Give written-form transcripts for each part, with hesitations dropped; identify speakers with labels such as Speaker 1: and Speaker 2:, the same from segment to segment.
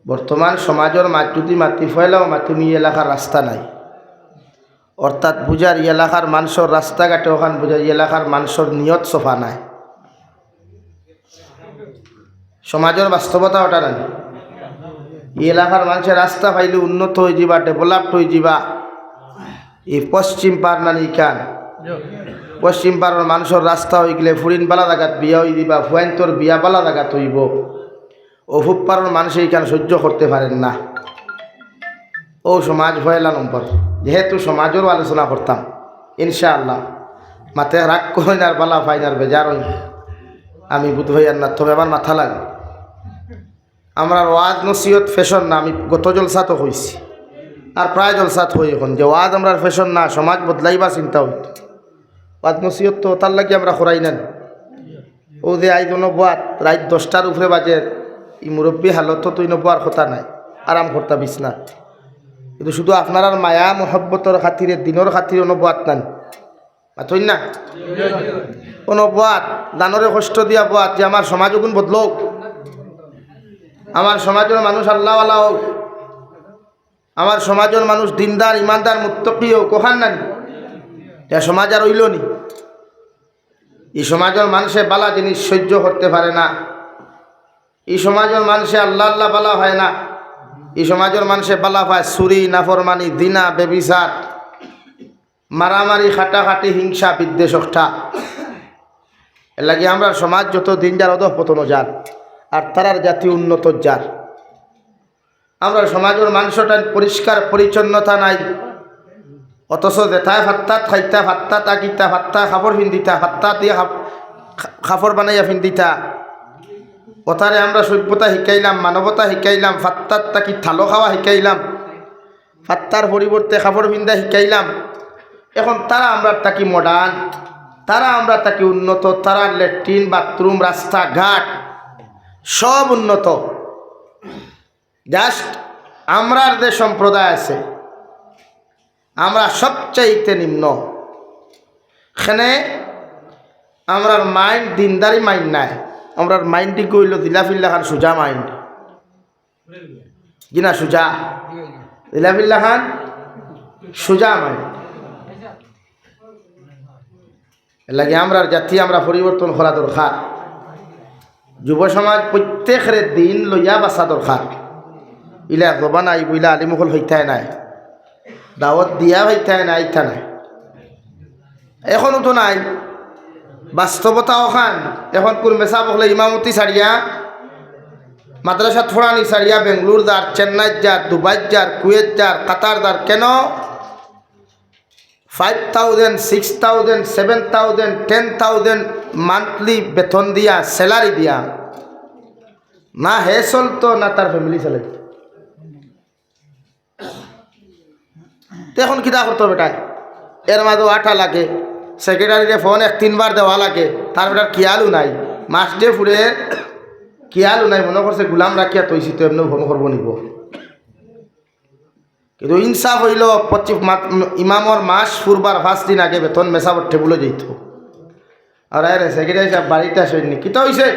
Speaker 1: বর্তমান সমাজের মাটি মাটি ফেলাও মাটি নিয়ে এলাকার রাস্তা নাই, অর্থাৎ বুঝার এলাকার মানুষের রাস্তাঘাটে ওখান বুঝার এলাকার মানুষের নিয়ত সফা নাই। সমাজের বাস্তবতা ওটা নাই। এই এলাকার মানুষের রাস্তা পাইলে উন্নত হয়ে যাবা, ডেভেলপড হয়ে যাবা। এই পশ্চিম পার না ইকান পশ্চিম পাড়ার মানুষের রাস্তা হয়ে গেলে ফুরিন বালা জায়গাত বিয়া হয়ে দিবা, ফুয়াইন্তর বিয়া বালা জায়গাত হইব। অভুপ পাড়ার মানুষ এইখানে সহ্য করতে পারেন না। ও সমাজ ভয়লা নম্বর, যেহেতু সমাজেরও আলোচনা করতাম ইনশাআল্লাহ, মাথায় রাগ কইনার বালা ফাইনার বেজার হই আমি বুধ হইয়ার না, তবে আমার মাথা লাগে। আমরা ওয়াজ নসিহত ফ্যাশন না, আমি গত জলসাতো হয়েছি আর প্রায় জলসাত হই এখন, যে ওয়াজ আমরা ফ্যাশন না, সমাজ বদলাইবা চিন্তা হইত। ওয়াজ নসিহত তো তার লাগে আমরা করাই নেন। ও যে আইজ নবাত রাত 10টার উপরে বাজে, ই মুরব্বী হালত তুই নবার কথা নাই, আরাম করতা বিছনা। কিন্তু শুধু আপনার মায়া মহব্বতর খাতিরে দিনের খাতিরে নবাত নান মাথই না, নবাত দানরে কষ্ট দিয়া বাত যে আমার সমাজ গুণ বদলোক, আমার সমাজের মানুষ আল্লাহওয়ালা হোক, আমার সমাজের মানুষ দিনদার ইমানদার মুত্তকি হোক। কোহান নানি এ সমাজ আর হইল নি। এই সমাজের মানুষে বালা জিনিস সহ্য করতে পারে না। এই সমাজের মানুষে আল্লাহ আল্লাহ বালা হয় না। এই সমাজের মানুষে বালা পায় চুরি, নাফরমানি, দিনা, বেবিচার, মারামারি, খাটাখাটি, হিংসা, বিদ্বেষটা। এর লাগে আমরা সমাজ যত দিন যার অধঃপতন যার, আর তারার জাতি উন্নত যার। আমরা সমাজের মানুষটা পরিষ্কার পরিচ্ছন্নতা নাই, অথচ যেথায় ভাত্তাত খাইতা, ভাত্তা তাকিতা, ভাত্তা খাফর ফিন্দিতা, ভাত্তা দিয়ে খাফর বানাইয়া ফিন্দিতা। কথারে আমরা সভ্যতা শিকাইলাম, মানবতা শিকাইলাম, ভাত্তার তাকি থালো খাওয়া শিকাইলাম, ভাত্তার পরিবর্তে খাফর ফিন্দা শিকাইলাম। এখন তারা আমরা তাকি মডার্ন, তারা আমরা তাকি উন্নত, তারা ল্যাট্রিন, বাথরুম, রাস্তাঘাট সব উন্নত। জাস্ট আমরার যে সম্প্রদায় আছে আমরা সবচাইতে নিম্ন। এখানে আমরার মাইন্ড দিনদারি মাইন্ড নাই, আমরার মাইন্ডটি কইল দিলাফিল্লা খান সুজা মাইন্ড, জিনা সুজা দিলাফিল্লা খান সুজা মাইন্ড। এর লাগে আমরার জাতি আমরা পরিবর্তন করা দরকার। যুব সমাজ প্রত্যেকের দিন লইয়া বাঁচা দরকার। ইলা জবান আইব, ইলা আলিমুখল হইতায় নাই, দাওয়াত দিয়া হইতায় নাই, ইথা নাই, এখনও তো নাই বাস্তবতা। ওখান এখন কোন মেসা বকলে ইমামতি ছাড়িয়া, মাদ্রাসাত ফোড়ানি ছাড়িয়া বেঙ্গলোর যার, চেন্নাই যার, দুবাই যার, কুয়েত যার, কাতার যার। কেন 5,000, 6,000, 7,000, 10,000 মান্থলি বেতন দিয়া, স্যালারি দিয়া না হে চলতো না তার ফ্যামিলি চলে। এখন কিতা করতো বেটায়, এর মাঝেও আঠা লাগে, সেক্রেটারিরে ফোন 1-3 বার দেওয়া লাগে, তার বেটার খেয়ালও নাই, মাস ডে ফুরে খেয়ালও নাই, মনে করছে গুলাম রাখিয়া তৈছি তো এমনি ফোন করবো নিব। কিন্তু ইনসাফ হইল ইমামর মাস ফুরবার 5 দিন আগে বেতন মেসাবর টেবুলে যেত। আর আরে সেক্রেটারি সাহেব বাড়িতে আসেননি, কিতা হয়েছে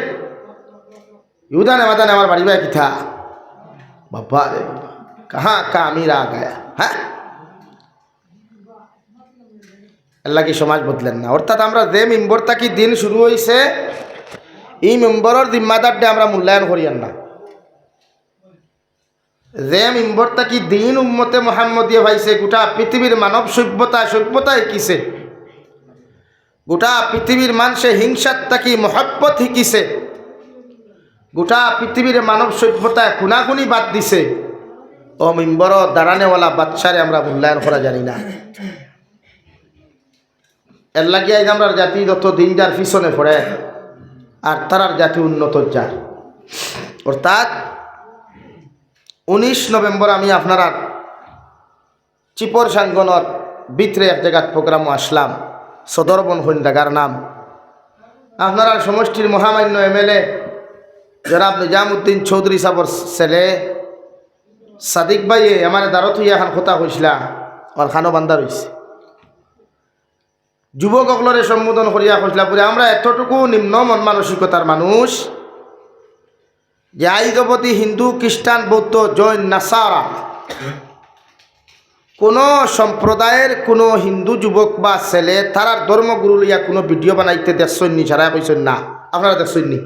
Speaker 1: ইউদানে মাদানে আমার বাড়ি ভাই কিথা বাবা রে বাবা, কাহা আমির আ গায়া। হ্যাঁ, আল্লাহ কি সমাজ বদলেন না। অর্থাৎ আমরা যে মেম্বর থাকি দিন শুরু হয়েছে, এই মেম্বরের জিম্মাদারটা আমরা মূল্যায়ন করিয়ান না। যে মেম্বর থাকি দিন উম্মতে মোহাম্মদিয়া ভাইছে, গোটা পৃথিবীর মানব সভ্যতা শিকিছে, গোটা পৃথিবীর মানুষে হিংসার থাকি মহব্বত শিকিছে, গোটা পৃথিবীর মানব সভ্যতায় খুনাখুনি বাদ দিছে, ও মেম্বর দাঁড়ানেওয়ালা বাচ্চারে আমরা মূল্যায়ন করা জানি না। এর লাগিয়ে আমরা জাতি যত দিন যার পিছনে পড়ে, আর তারার জাতি উন্নত যার। অর্থাৎ 19 নভেম্বর আমি আপনারা চিপর সাঙ্গনর ভিতরে এক জায়গার প্রোগ্রামও আসলাম, সদরবন হইন জায়গার নাম। আপনারা সমষ্টির মহামান্য MLA জনাব নিজামুদ্দিন চৌধুরী সাহর ছেলে সাদিক ভাইয়ে আমার দারত হইয়া এখন কথা কইসলা, আর খানো বান্দা রয়েছে। যুবকসকলরে সম্বোধন করিয়া কইসলা পরে আমরা এতটুকু নিম্ন মন মানসিকতার মানুষ যে আইজবতী হিন্দু খ্রিস্টান বৌদ্ধ জৈন নাসারা কোনো সম্প্রদায়ের কোনো হিন্দু যুবক বা ছেলে তারার ধর্মগুরু লইয়া কোনো ভিডিও বানাইতে দেখছন্নি ছাড়া কইছেন না, আপনারা দেখছন্নি।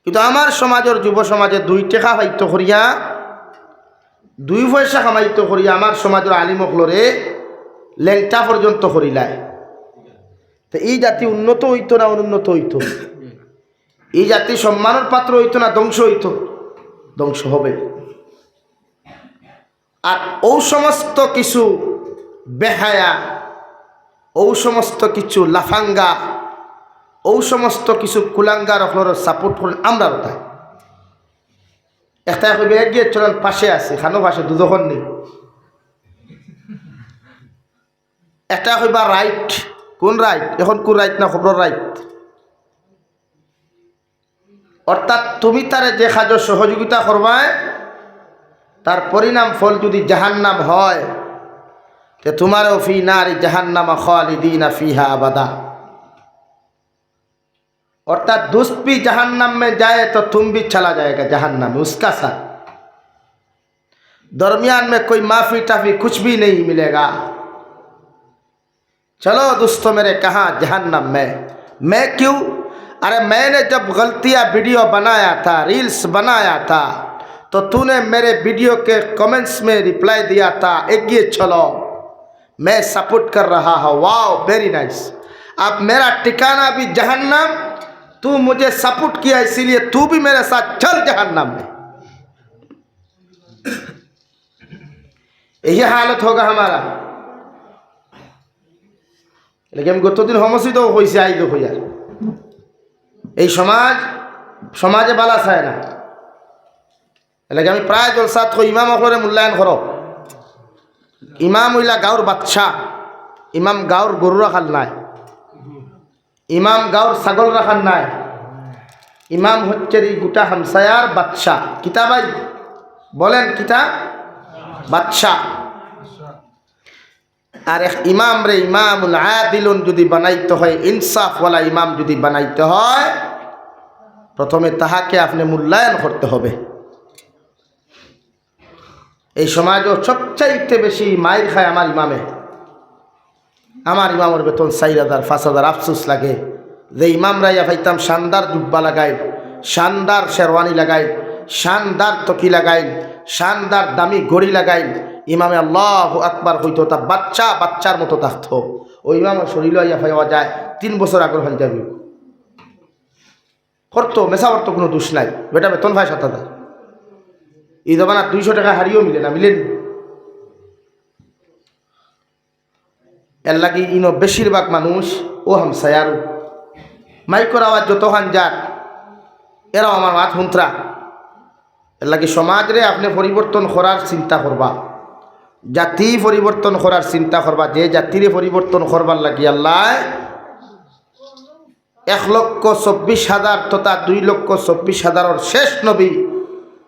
Speaker 1: কিন্তু আমার সমাজের যুব সমাজে 2 টাকা পাইতে করিয়া 2 পয়সা কামাইতে করিয়া আমার সমাজের আলিমকলরে লেংটা পর্যন্ত করিলায়। তো এই জাতি উন্নত হইতো না অনুন্নত হইতো? এই জাতি সম্মানের পাত্র হইতো না ধ্বংস হইতো? ধ্বংস হবে। আর ও সমস্ত কিছু বেহায়া, ও সমস্ত কিছু লাফাঙ্গা, ও সমস্ত কিছু কুলাঙ্গার আপনার সাপোর্ট করেন আমরা ওটাই একটা কইবে এগিয়ে চলেন পাশে আছে খানো পাশে দুদখন নেই। একটা কইবা রাইট, কোন রাইট? এখন কোন রাইট না খবর রাইট। অর্থাৎ তুমি তারে যে কাজ সহযোগিতা করবায় তার পরিণাম ফল যদি জাহান্নাম হয় তো তোমারও ফি নারি জাহান্নামা খালিদিনা ফিহা আবাদা। अर्थात दोस्त भी जहन्नम में जाए तो तुम भी चला जाएगा जहन्नम में, उसका साथ। दरमियान में कोई माफी टाफी कुछ भी नहीं मिलेगा। चलो दोस्तों मेरे, कहाँ? जहन्नम में। मैं क्यों? अरे मैंने जब गलतियाँ वीडियो बनाया था, रील्स बनाया था, तो तूने मेरे वीडियो के कमेंट्स में रिप्लाई दिया था एगिए चलो, मैं सपोर्ट कर रहा हूँ, वाओ वेरी नाइस। अब मेरा ठिकाना भी जहन्नम, तू मुझे सपोर्ट किया इसीलिए तू भी मेरे साथ चल जहन्नम में। यही हालत होगा हमारा। लेकिन गत दिन हमसी तो হইছে আইলো হইয়া এই সমাজে বালা চায় না। এলাকা আমি প্রায় জলসাত কই ইমাম অকলরে মূল্যায়ন করো। ইমাম হইলা গাঁর বাচ্চা, ইমাম গাঁর গরু রাখার নাই, ইমাম গাঁর ছাগল রাখার নাই, ইমাম হচ্ছে এই গোটা হামসায়ার বাচ্চা। কিতা ভাই বলেন? কিতা বাচ্চা। আর এক ইমাম রে ইমামুল আদিলুন যদি বানাইতে হয়, ইনসাফওয়ালা ইমাম যদি বানাইতে হয়, প্রথমে তাহাকে আপনি মূল্যায়ন করতে হবে। এই সমাজও সবচাইতে বেশি মাইর খায় আমার ইমামে। আমার ইমামের বেতন 4,000 5,000। আফসোস লাগে যে ইমামরা ইয়া পাইতাম শানদার জুব্বা লাগাই, শানদার শেরওয়ানি লাগাই, শানদার তকি লাগাই, শানদার দামি ঘড়ি লাগাই। ইমামে আল্লাহু আকবার হইতো, তা বাচ্চার মতো থাকতো। ওই ইমামের শরীর ইয়া পাওয়া যায় 3 বছর আগের পাঞ্জাবি করতো, মেশা করতো, কোনো দোষ নাই। বেটা বেতন পায় 7,000। এই জমানা 200 টাকা হারিয়েও মিলে না, মিলেন? এর লাগি ইনো বেশিরভাগ মানুষ ও হামসায়ার মাইকর আওয়াজ যতখান যাক এরাও আমার মাত হুন্তরা। এর লাগি সমাজরে আপনি পরিবর্তন করার চিন্তা করবা, জাতি পরিবর্তন করার চিন্তা করবা। যে জাতিরে পরিবর্তন করবার লাগি আল্লাহ 1,24,000 তথা 2,24,000 শেষ নবী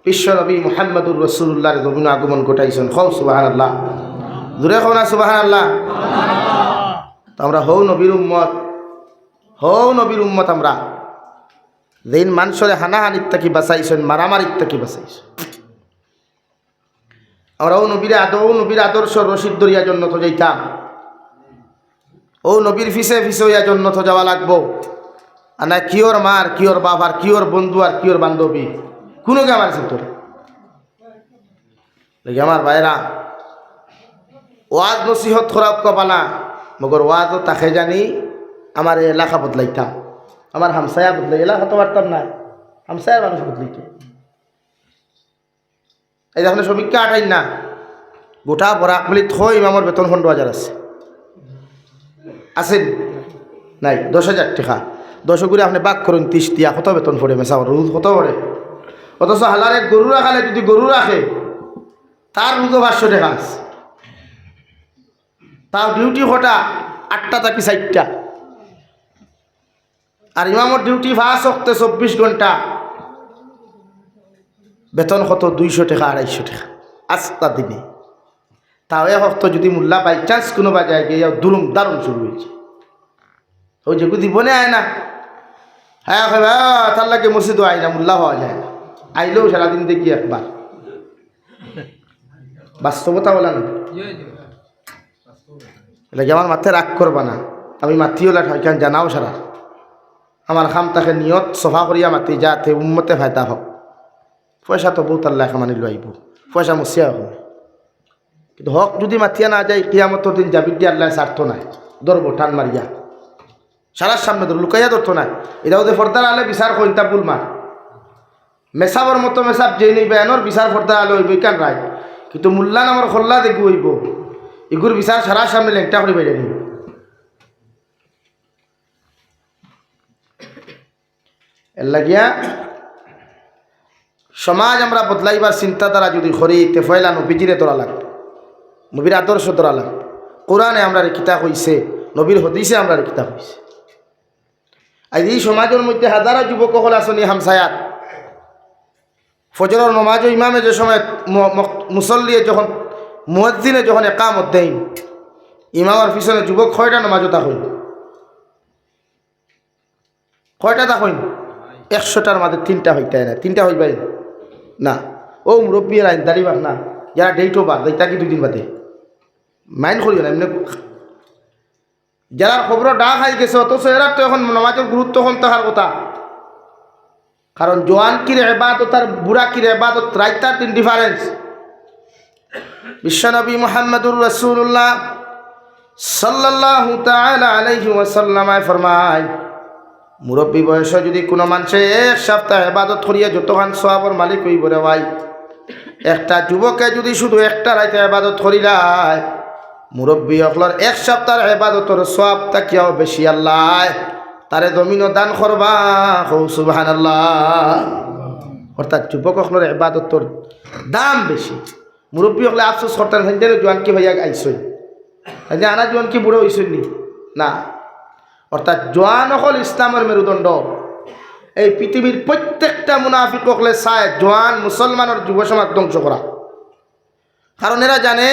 Speaker 1: বিশ্ব নবী মুহাম্মদুর রাসূলুল্লাহর জমিনে আগমন ঘটাইছেন। খাও সুবহানাল্লাহ, জোরে খাও না সুবহানাল্লাহ। তো আমরা হও নবীর উম্মত। আমরা যেন মানুষের হানাহানির থেকে বাঁচাইছেন, মারামারির থেকে বাঁচাইছেন। আমরা ও নবীর আদর্শ রশিদ দরিয়া জন্য তো যাইতাম, ও নবীর ফিসে হইয়া জন্য তো যাওয়া লাগবো। আর না কিওর মার, কিওর বাবার, কিওর বন্ধু আর কিওর বান্ধবী কোনো কে আমার চিন্তা দেখি। আমার ভাইরা ওয়াজ নসিহত খরাব কবানা, মগর ওয়াজও তাকে জানি আমার এলাকা বদলাইতাম, আমার হামসায়া বদলাই। এলাকা তো পারতাম না, হামসায়ার মানুষ বদলাইতো। এই দেখুন শ্রমিককে আটাই না, গোটা বরাক বলি থই ইমামর বেতন 15,000 আছেন নাই? 10,000 টাকা 10 করে আপনি বাক করুন 30 দিয়া কত বেতন পড়ে? মেসা রুদ কত পড়ে? অথচ হালারে গরু রাখালে যদি গরু রাখে তার রুদও 500 টাকা আছে। তার ডিউটি কটা? 8টা থেকে 4টা। আর ইমামর ডিউটি 5 ওয়াক্তে 24 ঘন্টা, বেতন কত? 200 টাকা 250 টাকা আস্তা দিনে। তাও এক হপ্তাহ যদি মোল্লা বাই চান্স কোনো বাজায় গিয়ে দারুণ শুরু হয়েছে। ওই যে জীবনে আয় না, হ্যাঁ তার লাগে মসজিদও আয় না, মোল্লা পাওয়া যায় না। আইলেও সারাদিন দেখি একবার। বাস্তবতা বলা না, এটাকে আমার মাথায় রাগ করবা না। আমি মাতিও ঠাইখান জানাও সারা আমার খাম তাকে নিয়ত সফা করিয়া মাতি যাতে উম্মতে ফায়দা হোক। পয়সা তো বহুত আল্লাহ মানি লইব, পয়সা মুসিয়া হবে, কিন্তু হক যদি মাতিয়া না যায় কিয়ামতের দিন যাবি দিয়ে আল্লাহ স্বার্থ নাই, ধরবো টান মারিয়া সারার সামনে ধর লুকাইয়া ধরতো না। এটা ওদের ফর্দার আলে বিচার কইতা বুল মার মেসাবর মতো মেসাব যে নেই বেয়ানোর বিচার ফর্দার আলে হইব কান রায়, কিন্তু মুল্লা নামর খোল্লা দেখি হইব এগুর বিচার সারার সামনে লেংটা করে বেড়ে নিব। এর লাগিয়া সমাজ আমরা বদলাইবার চিন্তাধারা যদি করি তে ফয়লা নবীজিরে ধরা লাগবে, নবীর আদর্শ ধরা লাগবে। কোরআনে আমরা রেখিতা হইছে, নবীর হদিসে আমরা রেখিতা হইছে। আজ এই সমাজের মধ্যে হাজারো যুবক হল আসনি হামসায়াত ফজরের নমাজ ইমামে যে সময় মুসল্লিয়ে যখন মুয়াজ্জিনে যখন একামত দেন ইমামের পিছনে যুবক কয়টা নমাজও তা হইল, কয়টা তা হইল? 100টার মাঝে 3টা হইতে না, 3টা হইবাই না। ও মুরব্বীর আইন দাঁড়িবার না, যারা ডেটও বাদ দেয় তাকে 2 দিন বাদে মাইন্ড করিও না। এমনি যারা খবর ডা খাই গেছে অথচ এরা তো এখন নমাজের গুরুত্ব কম থাকার কথা। কারণ জোয়ান কির এবাদত আর বুড়া কির এবাদত রাইতার 3 ডিফারেন্স। বিশ্বনবী মুহাম্মদুর রাসূলুল্লাহ সাল্লাল্লাহু তাআলা আলাইহি ওয়াসাল্লাম ফরমায়, মুরব্বী বয়সে যদি কোনো মানুষে 1 সপ্তাহ এবাদত করিয়া যতখান সওয়াবের মালিক হইব রে ভাই, একটা যুবকে যদি শুধু একটা রাইতে এবাদত করিলায় মুরব্বী অকলর 1 সপ্তাহের এবাদতের সওয়াব তাকিয়াও বেশি আল্লাহ তারে জমিনও দান করবা। সুবহানাল্লাহ। অর্থাৎ যুবক অকলর এবাদতের দাম বেশি। মুরব্বী হলে আফসোস করতেন সেদিন জোয়ান কি ভাইয়া আইসই, আনা জোয়ান কি বুড়ো হইসই নি না। অর্থাৎ জোয়ান হল ইসলামের মেরুদণ্ড। এই পৃথিবীর প্রত্যেকটা মুনাফিক হলে চায় জোয়ান মুসলমানের যুব সমাজ ধ্বংস করা। কারণ এরা জানে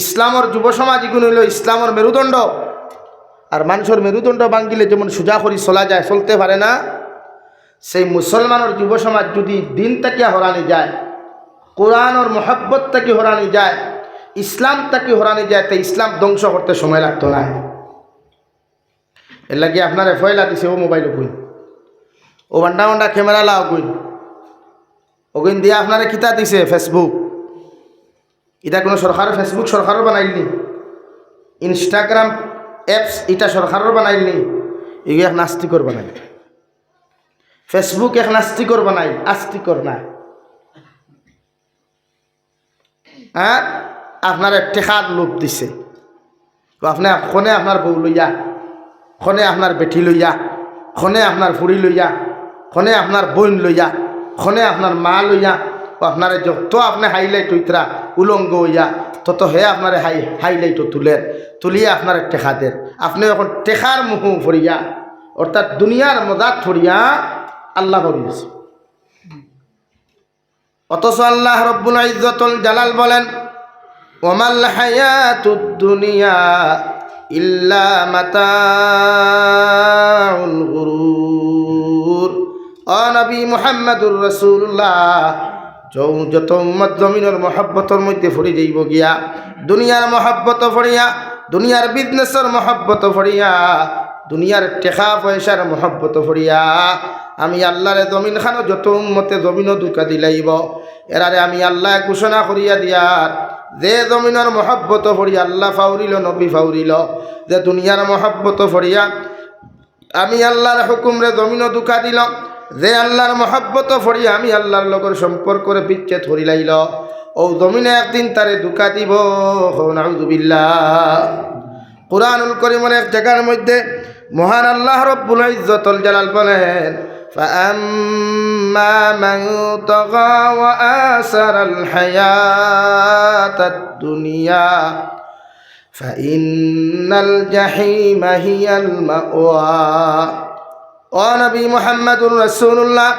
Speaker 1: ইসলামের যুব সমাজ এগুলো হইল ইসলামের মেরুদণ্ড। আর মানুষের মেরুদণ্ড ভাঙ্গিলে যেমন সোজা করি চলা যায়, চলতে পারে না, সেই মুসলমানের যুব সমাজ যদি দিন থেকে হরানি যায়, কোরআনের মহব্বত থেকে হরানি যায়, ইসলাম থেকে হরানি যায়, তো ইসলাম ধ্বংস করতে সময় লাগতো না। এর লাগে আপনার ফয়লা দিছে ও মোবাইল কইন, ও বান্ডা বান্ডা ক্যামেরা লাও কইন, ওগুন দিয়ে আপনারে কিতা দিছে ফেসবুক। এটা কোনো সরকারের ফেসবুক সরকারও বানাইলনি, ইনস্টাগ্রাম অ্যাপস এটা সরকারও বানাইলনি, এগুলো এক নাস্তিকর বানাই। ফেসবুক এক নাস্তিকর বানাই, আস্তিকর না। আর আপনার টেকার লোভ দিছে, আপনি খনে আপনার বউ লইয়া, খনে আপনার বেটি লইয়া, খনে আপনার ফুড়ি লইয়া, খনে আপনার বোন লইয়া, খনে আপনার মা লইয়া, আপনার যত আপনি হাইলাইট হইতরা উলঙ্গ হইয়া তত হে আপনার হাইলাইটও তুলিয়া আপনার টেকা দেন। আপনি এখন টেকার মুহ ফরিয়া অর্থাৎ দুনিয়ার মজাত ফরিয়া আল্লাহ করিয়েছে। অথচ আল্লাহ রব্বুল ইজ্জতুল জালাল বলেন, ওয়ামাল হায়াতুদ দুনিয়া ইল্লা মাতাউল গুরুর। ও নবী মুহাম্মদুর রাসূলুল্লাহ, যত উম্মত জমিনের মহব্বতের মধ্যে ফরি যাইব গিয়া, দুনিয়ার মহব্বত ফরিয়া, দুনিয়ার বিজনেসের মহব্বত ফরিয়া, দুনিয়ার টেকা পয়সার মহব্বত ফরিয়া, আমি আল্লাহরে জমিন খানো যত উম্মতে জমিনও দুকা দিলাইব, এরারে আমি আল্লাহ ঘোষণা করিয়া দিয়ার যে জমিনের মহব্বত ফরিয়া আল্লাহ ফাউরিল, নবী ফাউরিল, যে দুনিয়ার মহব্বত ফরিয়া আমি আল্লাহর হুকুমরে জমিনও দুকা দিল, যে আল্লাহর মহব্বত ফরিয়া আমি আল্লাহর লগর সম্পর্করে বিচ্ছেদ করিলাইল, ও জমিনে একদিন তারে দুকা দিব। নাউযুবিল্লাহ। কুরআনুল কারীমের এক জায়গার মধ্যে মহান আল্লাহ রব্বুল ইজ্জতুল জালাল বলেন, ফাআম্মা মান তাগা ওয়া আসারাল হায়াতাদ দুনিয়া ফাইন্নাল জাহিমা হিয়াল মাওয়া। ও নবী মুহাম্মদুর রাসূলুল্লাহ,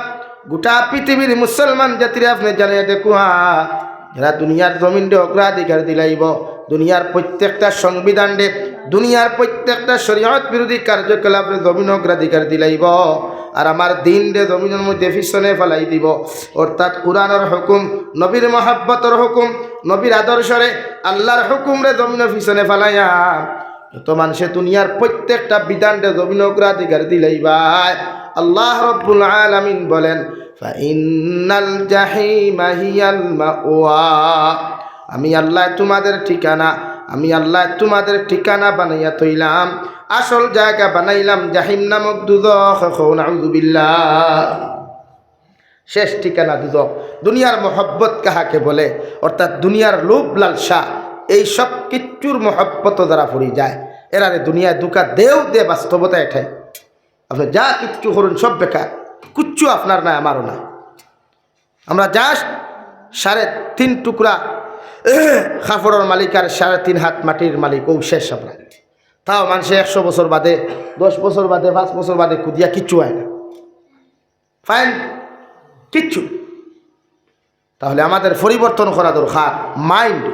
Speaker 1: গোটা পৃথিবীর মুসলমান জাতিরে আপনি জানিয়ে দেখুয়া, যারা দুনিয়ার জমিনকে অগ্রাধিকার দিলাইব, দুনিয়ার প্রত্যেকটা সংবিধানকে দুনিয়ার প্রত্যেকটা শরীয়ত বিরোধী কার্যকলাপে জমিন অগ্রাধিকার দিলাইব আর আমার দিন রে জমিনের মধ্যে পিছনে ফেলাই দিব। অর্থাৎ কোরআনের হুকুম, নবীর মহাব্বতর হুকুম, নবীর আদর্শরে আল্লাহর হুকুম রে জমিনের পিছনে ফেলাইয়া তো মানুষে দুনিয়ার প্রত্যেকটা বিধান রে জমিন অগ্রাধিকার দিলাইবাই। আল্লাহ রব্বুল আলামিন বলেন ফাইনাল জাহিমা হিয়াল মাওয়া, আমি আল্লাহ তোমাদের ঠিকানা, আমি আল্লাহ তোমাদের ঠিকানা বানাইয়া তৈলাম, আসল জায়গা বানাইলাম জাহিম নামক দুজখ। নাউযুবিল্লাহ, শেষ ঠিকানা দুজখ। দুনিয়ার মহব্বত কাহাকে বলে? অর্থাৎ দুনিয়ার লোভ লালসা, এই সব কিচ্ছুর মহব্বত দ্বারা পড়ে যায়। এরারে দুনিয়ায় দুকা দেও দে বাস্তবতা এটাই। আপনি যা কিচ্ছু করুন সব বেকার, কিচ্ছু আপনার নাই আমারও নাই। আমরা জাস্ট 3.5 টুকরা কাপড়ের মালিক আর 3.5 হাত মাটির মালিক, ও শেষ আমরা। তাও মানুষে 100 বছর বাদে, 10 বছর বাদে, 5 বছর বাদে কুদিয়া কিচ্ছু হয় না, ফাইন কিচ্ছু। তাহলে আমাদের পরিবর্তন করা দরকার। Mind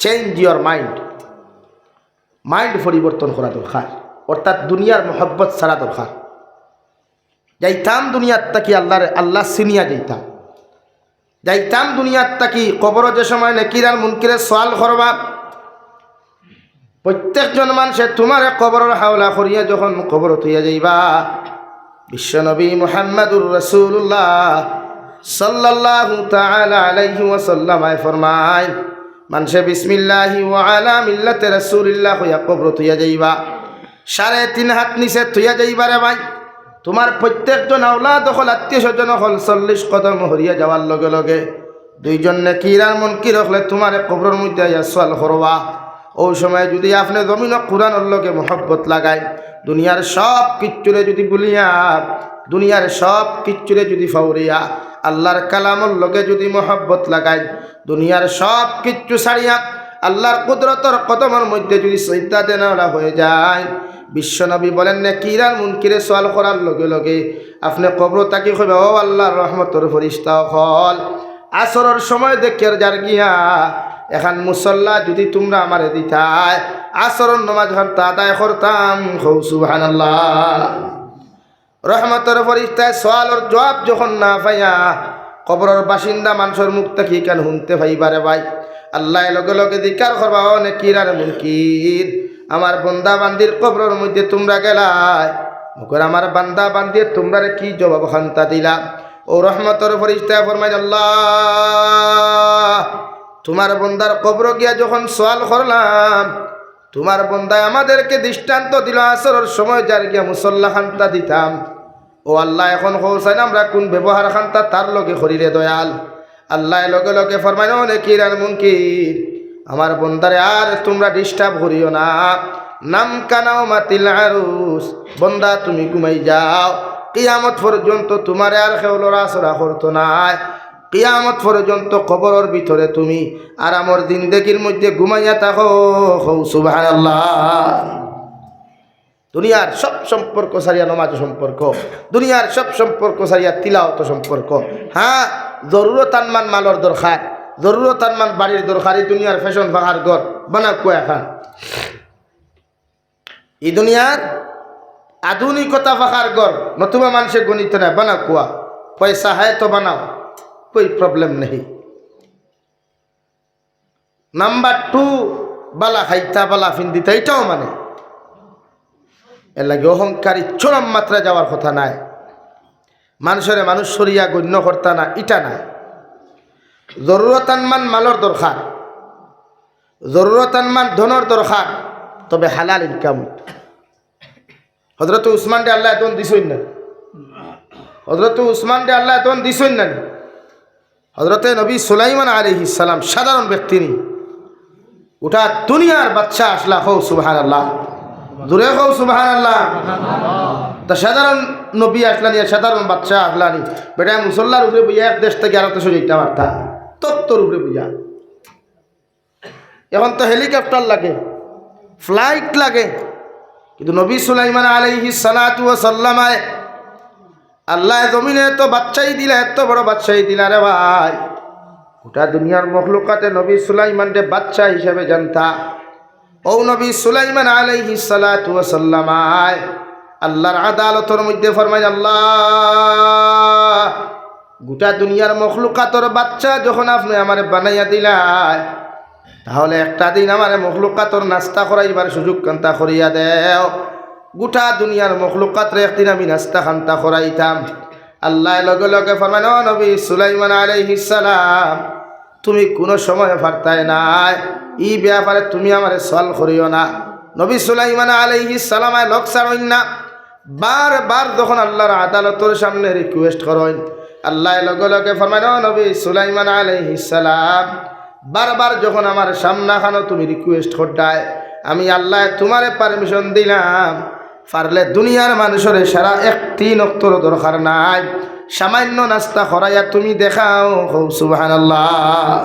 Speaker 1: change, your mind, mind পরিবর্তন করা দরকার। অর্থাৎ দুনিয়ার মহব্বত ছাড়া দরকার। যাইতাম দুনিয়ার তাকি আল্লাহ সিনিয়া যাইতাম দুনিয়ার তাকি কবর যে সময় নেকির আর মুনকিরের সওয়াল করবা। প্রত্যেকজন মানুষে তোমার কবরের হাওলা করিয়া যখন কবর তুইয়া যাইবা, বিশ্বনবী মুহাম্মদুর রাসূলুল্লাহ সাল্লাল্লাহু তাআলা আলাইহি ওয়াসাল্লাম ফরমায়, মানুষে বিসমিল্লাহি ওয়া আলা মিল্লাতি রাসূলিল্লাহ হইয়া কবর তুইয়া যাইবা। 3.5 হাত নিচে তুইয়া যাইবা রে ভাই। তোমার প্রত্যেকজন আওলাদ হল, আত্মীয় স্বজন হল 40 কদম হরিয়া যাওয়ার লগে লগে 2 জন নেকির আর মুনকির হলে তোমার কবরের মধ্যে আইয়া সওয়াল করবা। ওই সময় যদি আপনি জমিন কুরআনের লগে মহব্বত লাগাই, দুনিয়ার সব কিচ্ছুরে যদি বলিয়া, দুনিয়ার সব কিচ্ছুরে যদি ফাউরিয়া আল্লাহর কালামর লগে যদি মহব্বত লাগাই, দুনিয়ার সব কিচ্ছু ছাড়িয়া আল্লাহর কুদরতর কদমের মধ্যে যদি সিজদা দেনা হয়ে যায়, বিশ্বনবী বলেন নেকির আর মুনকিরে সওয়াল করার লগে লগে আপনি কবর তাকি কইবা, ও আল্লাহর রহমতের ফেরেশতা হল, আসরের সময় দেখিয়ার যার গিয়া এখন মুসল্লা যদি তোমরা আমারে দিতাই, আসরের নামাজ ঘন্টা আদায় করতাম। সুবহানাল্লাহ। রহমতের ফেরেশতায় সওয়ালের জবাব যখন না পাইয়া কবরের বাসিন্দা মানুষের মুখ থেকে কেন শুনতে পাইবারে ভাই, আল্লাহ লগে লগে জিকার করবা, ও নেকির আর মুনকির, আমার বান্দা বান্দির কবরের মধ্যে তোমরা গেলাই, মুখের আমার বান্দা বান্দির তোমরা কি জবাব খান্তা দিলা? ও রহমতের ফেরেশতা ফরমাইন, আল্লাহ তোমার বান্দার কবর গিয়া যখন সওয়াল করলাম, তোমার বান্দায় আমাদেরকে দৃষ্টান্ত দিল আসরের সময় যার গিয়া মুসল্লা খান্তা দিতাম। ও আল্লাহ এখন হোসাইন আমরা কোন ব্যবহার খান্তা তার লগে করিলে দয়াল। আল্লাহ লগে লগে ফরমাইন, ও নেকির আর মুনকির, আমার বন্দারে আর তোমরা ডিস্টার্ব করিও না। নাম কানাও মাতিল আরুস, বন্দা তুমি ঘুমাই যাও, কিয়ামত পর্যন্ত তোমারে আর কেউ লড়াচড়া করতো নাই। কিয়ামত পর্যন্ত কবরের ভিতরে তুমি আর আমার জিন্দেগির মধ্যে ঘুমাইয়া থাকো। সুবহানাল্লাহ। দুনিয়ার সব সম্পর্ক সারিয়া নমাজ সম্পর্ক, দুনিয়ার সব সম্পর্ক সারিয়া তিলাওয়াত সম্পর্ক। হ্যাঁ, জরুরতানমান মালর দরকার, জরুরতানমান বাড়ির দরকার। এই দুনিয়ার ফ্যাশন বাহার ঘর বানা কুয়া খান, এই দুনিয়ার আধুনিকতা ফাঁকার ঘর নতুবা মানুষের গণিত না বানা কুয়া। পয়সা হয় তো বানাও, कोई प्रॉब्लम नहीं। नंबर 2 बाला खाइता बाला फिंदिता एटाও মানে এর লাগে অহংকারী চরম মাত্রা যাওয়ার কথা নাই। মানুষের মানুষ সরিয়া গণ্য করতা না, এটা না। জরুরতানমান মালর দরকার, জরুরতানমান ধনের দরকার, তবে হালাল ইনকাম। হযরত উসমান রে আল্লাহ দন দিছইন না, হযরত উসমান রে আল্লাহ দন দিছইন না। হযরতে নবী সুলাইমান আলাইহিস সালাম সাধারণ ব্যক্তি নি, ওটা দুনিয়ার বাদশা আসলা। হো সুবহানাল্লাহ, জোরে হো সুবহানাল্লাহ। তা সাধারণ নবী আসলানি, সাধারণ বাদশা আসলানি, বেটা মুসল্লার উপরে বুঝা এক দেশ থেকে আর দেশে যেতে পারতা, তত্তর উপরে বুঝা। এখন তো হেলিকপ্টার লাগে, ফ্লাইট লাগে, কিন্তু নবী সুলাইমান আলাইহিস সালাতু ওয়াস সালাম আল্লাহ জমিনে তো বাচ্চাই দিলা, এত বড় বাচ্চাই দিলা রে ভাই। গোটা দুনিয়ার মখলুকাতে নবী সুলাইমান রে বাচ্চা হিসেবে জানতা, ও নবী সুলাইমান আলাইহিস সালাতু ওয়াস সালাম আল্লাহর আদালতের মধ্যে ফরমায়, আল্লাহ গোটা দুনিয়ার মখলুকাতর বাচ্চা যখন আপনি আমারে বানাইয়া দিলাই, তাহলে একটা দিন আমার মখলুকাতর নাস্তা করাইবার সুযোগ কান্তা করিয়া দেও। গোটা দুনিয়ার মখলুকাতরে একদিন আমি নাস্তা খান্তা করাইতাম। আল্লাহ লগে লগে ফরমায়, ও নবী সুলাইমান আলাইহিস সালাম তুমি কোনো সময় ফারতায় নাই, ই ব্যাপারে তুমি আমারে সওয়াল করিও না। নবী সুলাইমান আলাইহিস সালাম লোক ছাড়ইন না, বারবার যখন আল্লাহর আদালতের সামনে রিকোয়েস্ট করেন, আল্লাহ লগে লগে ফরমায়, ও নবী সুলাইমান আলাইহিস সালাম বারবার যখন আমার সামনাখানো তুমি রিকোয়েস্ট করতায়, আমি আল্লাহ তোমারে পারমিশন দিলাম, পারলে দুনিয়ার মানুষের সারা একটি নক্তর দরকার নাই, সামান্য নাস্তা করাইয়া তুমি দেখাও। সুবহানাল্লাহ।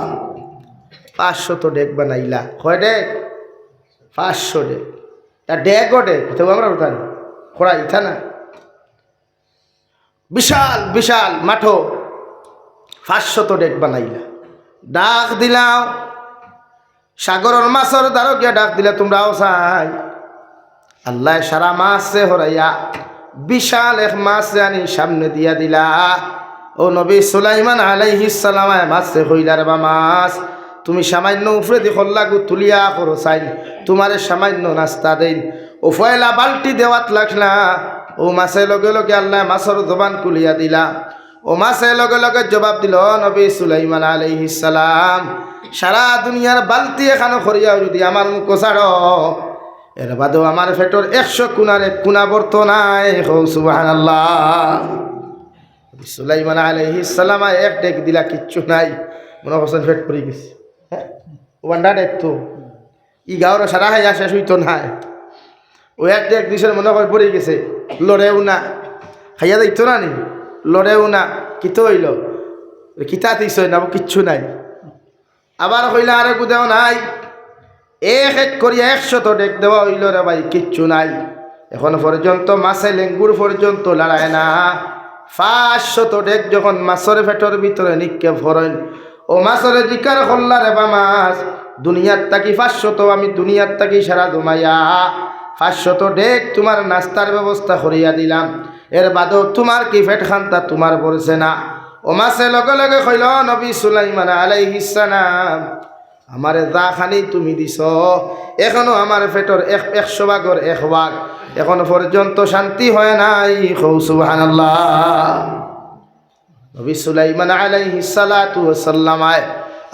Speaker 1: 500 ডেক বানাইলা, কয় ডেক? 500 ডেক। তা ডেকও ডেক তো আমরা উঠান খোড়া ইথা না, বিশাল বিশাল মাঠো 500 ডেক বানাইলা। ডাক দিলাও সাগরের মাছের দ্বারও গিয়া ডাক দিলা, তোমরাও চাই। আল্লাহ সারা মাছে হরাইয়া বিশাল এক মাছ আনি সামনে দিয়া দিলা। ও নবী সুলাইমান আলাইহিস সালাম মাছে হইলার বা মাছ তুমি সামান্য উপরে দি খল্লাগু তুলিয়া করো চাই, তোমারে সামান্য নাস্তা দেন। ও ফয়লা বালটি দেওয়াত লাগলা, ও মাছে লগে লগে আল্লাহ মাছের জবান খুলিয়া দিলা। ও মাছে লগে লগে জবাব দিল, নবী সুলাইমান আলাইহিস সালাম সারা দুনিয়ার বালতি এখানো করিয়া যদি আমার মুখ ছাড়ো, এর বাদেও আমার পেটর 100 কোনার 1 কোনা বর্ত নাই। সুবহানাল্লাহ। সুলাইমান আলাইহিস সালাম এক ডেক দিলা, কিচ্ছু নাই, মনে করছেন পেট পড়ে গেছে। হ্যাঁ ওয়ান্ডা ডেক তো ই গাঁর সারা খাইয়া শেষ হইতো নাই, ও এক ডেক দিছেন মনে করে পড়ে গেছে, লড়েও না, খাইয়া যাইতো না নি, লড়েও না, কিতো হইল কিতা দিছ না, কিচ্ছু নাই। আবার কইলা আরে গুদেও নাই, এক এক করিয়া 100 ডেক দেওয়া হইল রে ভাই, কিচ্ছু নাই। এখন পর্যন্ত মাছে লেঙ্গুর পর্যন্ত লড়ায় না। 500 ডেক যখন মাছের পেটের ভিতরে নিক্ষেপ করেন, ও মাছের জিকার করলা রে বা মাছ, দুনিয়ার তাকি 500, আমি দুনিয়ার তাকি সারা জমাইয়া 500 ডেক তোমার নাস্তার ব্যবস্থা করিয়া দিলাম, এর বাদেও তোমার কি পেট খান্তা তোমার পড়ছে না। ও মাছে লগে লগে কইল, নবী সুলাইমান আলাইহিস সালাম আমারে যা খানি তুমি দিছ, এখনো আমার পেটর 100 ভাগর 1 ভাগ এখনো পর্যন্ত শান্তি হয় নাই। সুবহানাল্লাহ। নবী সুলাইমান আলাইহিস সালাতু ওয়াস সালাম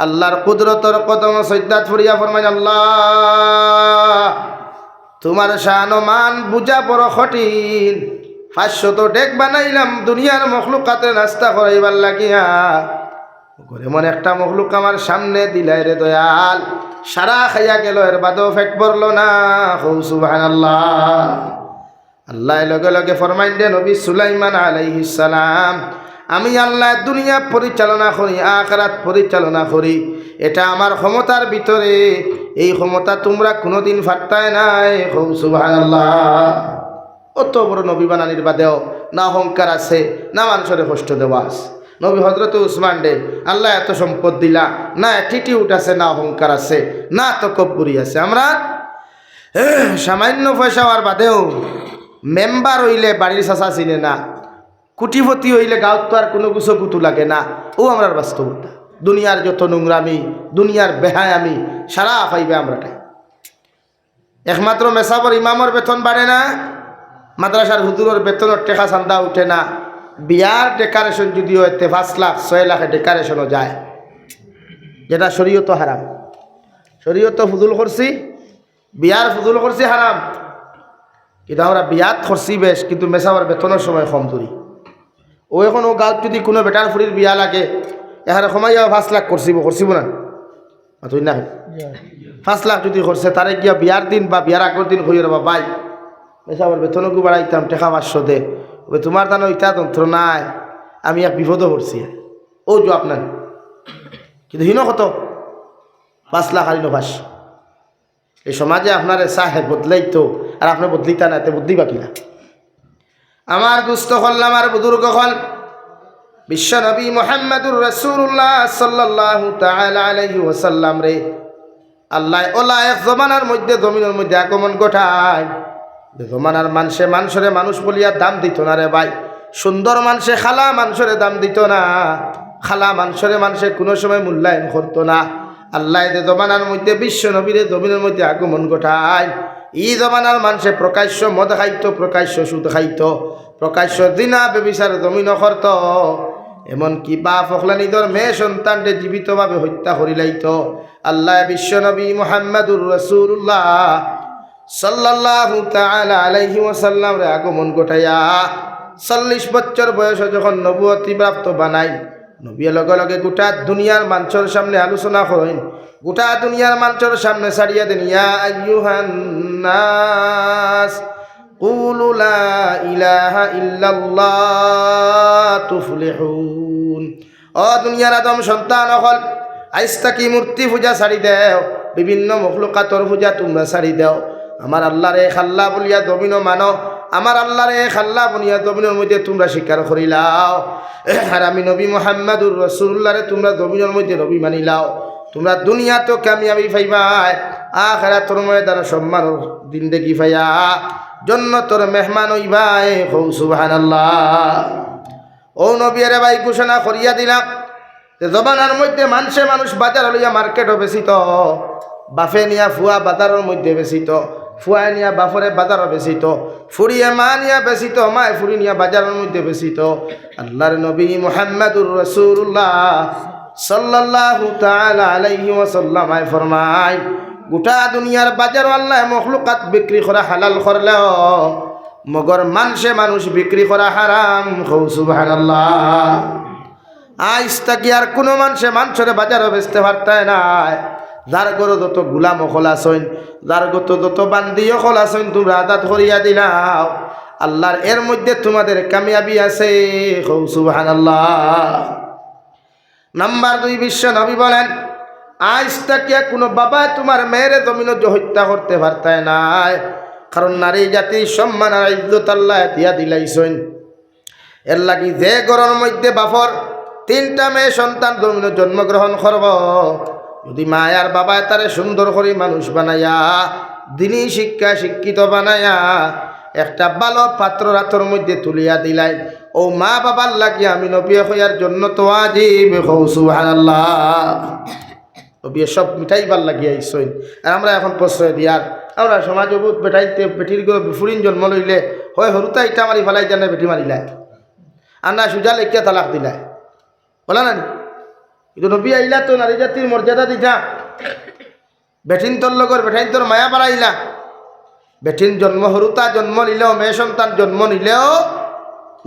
Speaker 1: আল্লাহর কুদরতর কদম সজদা ফুরিয়া ফরমায়, আল্লাহ তোমার শান ও মান বুঝা বড় কঠিন। 500 ডেক বানাইলাম দুনিয়ার মখলুকাতে নাস্তা করাইবার লাগিয়া, ঘরে মনে একটা মখলুক আমার সামনে দিলাই রে দয়াল, সারা খাইয়া গেল, এর বাদেও পেট ভরলো না। সুবহানাল্লাহ। আল্লাহ লগে লগে ফরমাইন দে, নবী সুলাইমান আলাইহিস সালাম আমি আল্লাহ দুনিয়া পরিচালনা করি, আখিরাত পরিচালনা করি, এটা আমার ক্ষমতার ভিতরে, এই ক্ষমতা তোমরা কোনোদিন ফাটতায় নাই। সুবহানাল্লাহ। অত বড় নবী বানানির বাদেও না অহংকার আছে, না মানুষের কষ্ট দেওয়া আছে। নবী হযরত উসমান ডে আল্লাহ এত সম্পদ দিলা, না অ্যাটিটিউড আছে, না অহংকার আছে, না তকব্বুরি আছে। আমরা সামান্য পয়সা হওয়ার বাদেও মেম্বার হইলে বাড়ির চাচা চিনে না, কুটিপতি হইলে গাঁত তো আর কোনো কিছু কুতু লাগে না। ও আমরার বাস্তবতা। দুনিয়ার যত নোংরামি, দুনিয়ার বেহায়ামি সারা পাইবে আমরাটাই। একমাত্র মেসাবর ইমামর বেতন বাড়ে না, মাদ্রাসার হুজুরের বেতনের টেকা চান্দা উঠে না, বিয়ার ডেকারেশন যদিও এতে 5 লাখ 6 লাখে ডেকারেশনও যায়, যেটা শরীয়ত হারাম। শরীয়ত ফুজুল করছি, বিয়ার ফুজুল করছি হারাম, কিন্তু আমরা বিয়াত করছি বেশ, কিন্তু মেসাবার বেতনের সময় কম ধরি। ও এখন ও গাঁত যদি কোনো বেটার ফুরির বিয়া লাগে, এখানে সময় 5 লাখ করছিব না, তুই না 5 লাখ যদি করছে, তারে গিয়া বিয়ার দিন বা বিয়ার আগের দিন হইয়া বা ভাই মেসাবার বেতনকু বাড়াইতাম, টেকা 500 দে, ওই তোমার দানো ইটা তন্ত্র নাই, আমি এক বিপদও পড়ছি, ও যে আপনার কিন্তু হিনো কত 5 লাখ আর 500। এই সমাজে আপনার সাহেব বদলাই তো, আর আপনার বদলিতা না, এতে বুদ্ধি বাকি না। আমার দুস্থ হল, আমার বুজুর্গ হল, বিশ্ব নবী মুহাম্মদুর রাসূলুল্লাহ সাল্লাল্লাহু তাআলা আলাইহি ওয়াসাল্লাম রে আল্লাহ ওলা এক জমানার মধ্যে জমিনের মধ্যে আগমন ঘটায়। জমানার মানুষরে মানুষ বলিয়া দাম দিত না রে ভাই। সুন্দর মানুষে খালা মানুষরে দাম দিত না, খালা মানুষে কোনো সময় মূল্যায়ন করতো না। আল্লাহ যে জমানার মধ্যে বিশ্ব নবীরে জমিনের মধ্যে আগমন ঘটায়, এই জমানার মানুষে প্রকাশ্য মদ খাইত, প্রকাশ্য সুদ খাইত, প্রকাশ্য জিনা বেবিচার জমিন করত। এমনকি বাপ হকলা নিজের মেয়ে সন্তানকে জীবিতভাবে হত্যা করিলাইত। আল্লাহ বিশ্ব নবী মুহাম্মদুর রাসূলুল্লাহ সাল্লাল্লাহু তাআলা আলাইহি ওয়াসাল্লাম রে আগমন ঘটাইয়া 40 বছর বয়সে যখন নবুয়তি প্রাপ্ত বানাই, নবীর লগে লগে গোটা দুনিয়ার মানুষের সামনে আলোচনা করেন, গোটা দুনিয়ার মানুষের সামনে ছাড়িয়া দেন, ইয়া আইয়ুহান নাস কুলু লা ইলাহা ইল্লাল্লাহ তুফলিহুন। ও দুনিয়ার আদম সন্তান হল, আইজ থাকি মূর্তি পূজা ছাড়ি দেও, বিভিন্ন মখলুকাতর পূজা তোমরা ছাড়ি দেও, আমার আল্লাহরে খাল্লা বলিয়া জমিন মানো, আমার আল্লাহরে খাল্লা বলিয়া জমিনের মধ্যে তোমরা স্বীকার করিলাও। আর আমি নবী মুহাম্মদুর রাসূলুল্লাহরে তোমরা জমিনের মধ্যে নবী মানিলাও। তোমরা দুনিয়া তো কামিয়াবি পাইবাই, আখিরাতের ময়দানে সম্মান দিন দেখি পাইয়া জান্নাতের মেহমান হইবাই। হৌ সুবহানাল্লাহ। ও নবীরে ভাই ঘোষণা করিয়া দিলাম যে জমানার মধ্যে মানুষ বাজার লইয়া মার্কেটও বেচিত, বাফে নিয়া ফুয়া বাজারের মধ্যে বেচিত, ফুয়ায় নিয়া বাফরে বাজারও বেচিত, ফুরিয়ে মা নিয়া বেচিত, মায় ফুরি নিয়া বাজারের মধ্যে বেচিত। আল্লাহর নবী মুহাম্মদুর রাসূলুল্লাহ সাল্লাল্লাহু তাআলা আলাইহি ওয়াসাল্লাম ফরমায়, গোটা দুনিয়ার বাজার আল্লাহ মখলুকাত বিক্রি করা হালাল করলেও মগর মানুষ বিক্রি করা হারাম। হৌ সুবহানাল্লাহ। আজ তাকি আর কোনো মানুষের বাজারও বেচতে পারতায় নাই। যার গরো যত গুলাম খোলাছইন, যার গত যত বান্দিও খোলাছইন, তোমরা আদাত করিয়া দিলাও। আল্লাহর এর মধ্যে তোমাদের কামিয়াবি আছে। হৌ সুবহানাল্লাহ। নাম্বার 2, বিশ্ব নবী বলেন, আজ তাকিয়া কোনো বাবা তোমার মেয়েরে জমিন হত্যা করতে পারতায় নাই, কারণ নারী জাতির সম্মান আর ইজ্জত আল্লাহ দিয়া দিলাইছেন। এর লাগি যে ঘরের মধ্যে বাপর 3টা মেয়ে সন্তান জমিন জন্মগ্রহণ করব, যদি মা আর বাবা তারে সুন্দর করে মানুষ বানাইয়া, দিনই শিক্ষিত বানাইয়া একটা ভালো পাত্র রাতর মধ্যে তুলিয়া দিলাই, ও মা বাবার লাগিয়া আমি নবী হইয়ার জন্য তো ওয়াজিব। হৌ সুবহানাল্লাহ। নবী সব মিঠাইবার লাগিয়া আইসইন। আর আমরা এখন প্রশ্রয় দিয়ার, আমরা সমাজ বেটাইতে বেটির ফুরিন জন্ম লইলে হয় হরুতা ইটা মারি ফেলাই জানে বেটি মারিলাই, আর না সুজা লেখিয়া তালাক দিলাই, বলা না? কিন্তু নবী আইলা তো নারী জাতির মর্যাদা দিতা, বেঠিন তোর লগর বেঠাইন তোর মায়া বাড়াইলা। বেঠিন জন্ম হরুতা জন্ম নিলেও, মেয়ে সন্তান জন্ম নিলেও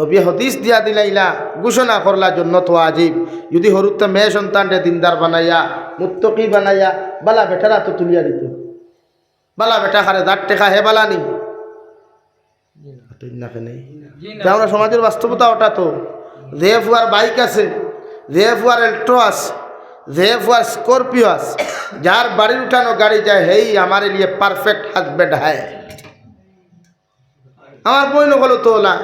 Speaker 1: নবী হদিস দিয়া দিলাইলা, ঘোষণা করলা জন্য তো আজীব। যদি হরুতা মেয়ে সন্তানটা দিনদার বানাইয়া, মুত্তকি বানাইয়া, বালা বেটারা তো তুলিয়া দিত। বালা বেটা খারে দাঁত টেকা হে বালা নি, আমরা সমাজের বাস্তবতা ওটা তো। যে ফুয়ার বাইক আছে, যে ফুয়ার এল্ট্রো আছে, যে ফুয়ার স্করপিও আছে, যার বাড়ির উঠানো গাড়ি যায়, হেই আমার লিয়ে পারফেক্ট হাজব্যান্ড হ্যায়। আমার বই নগলো তোলা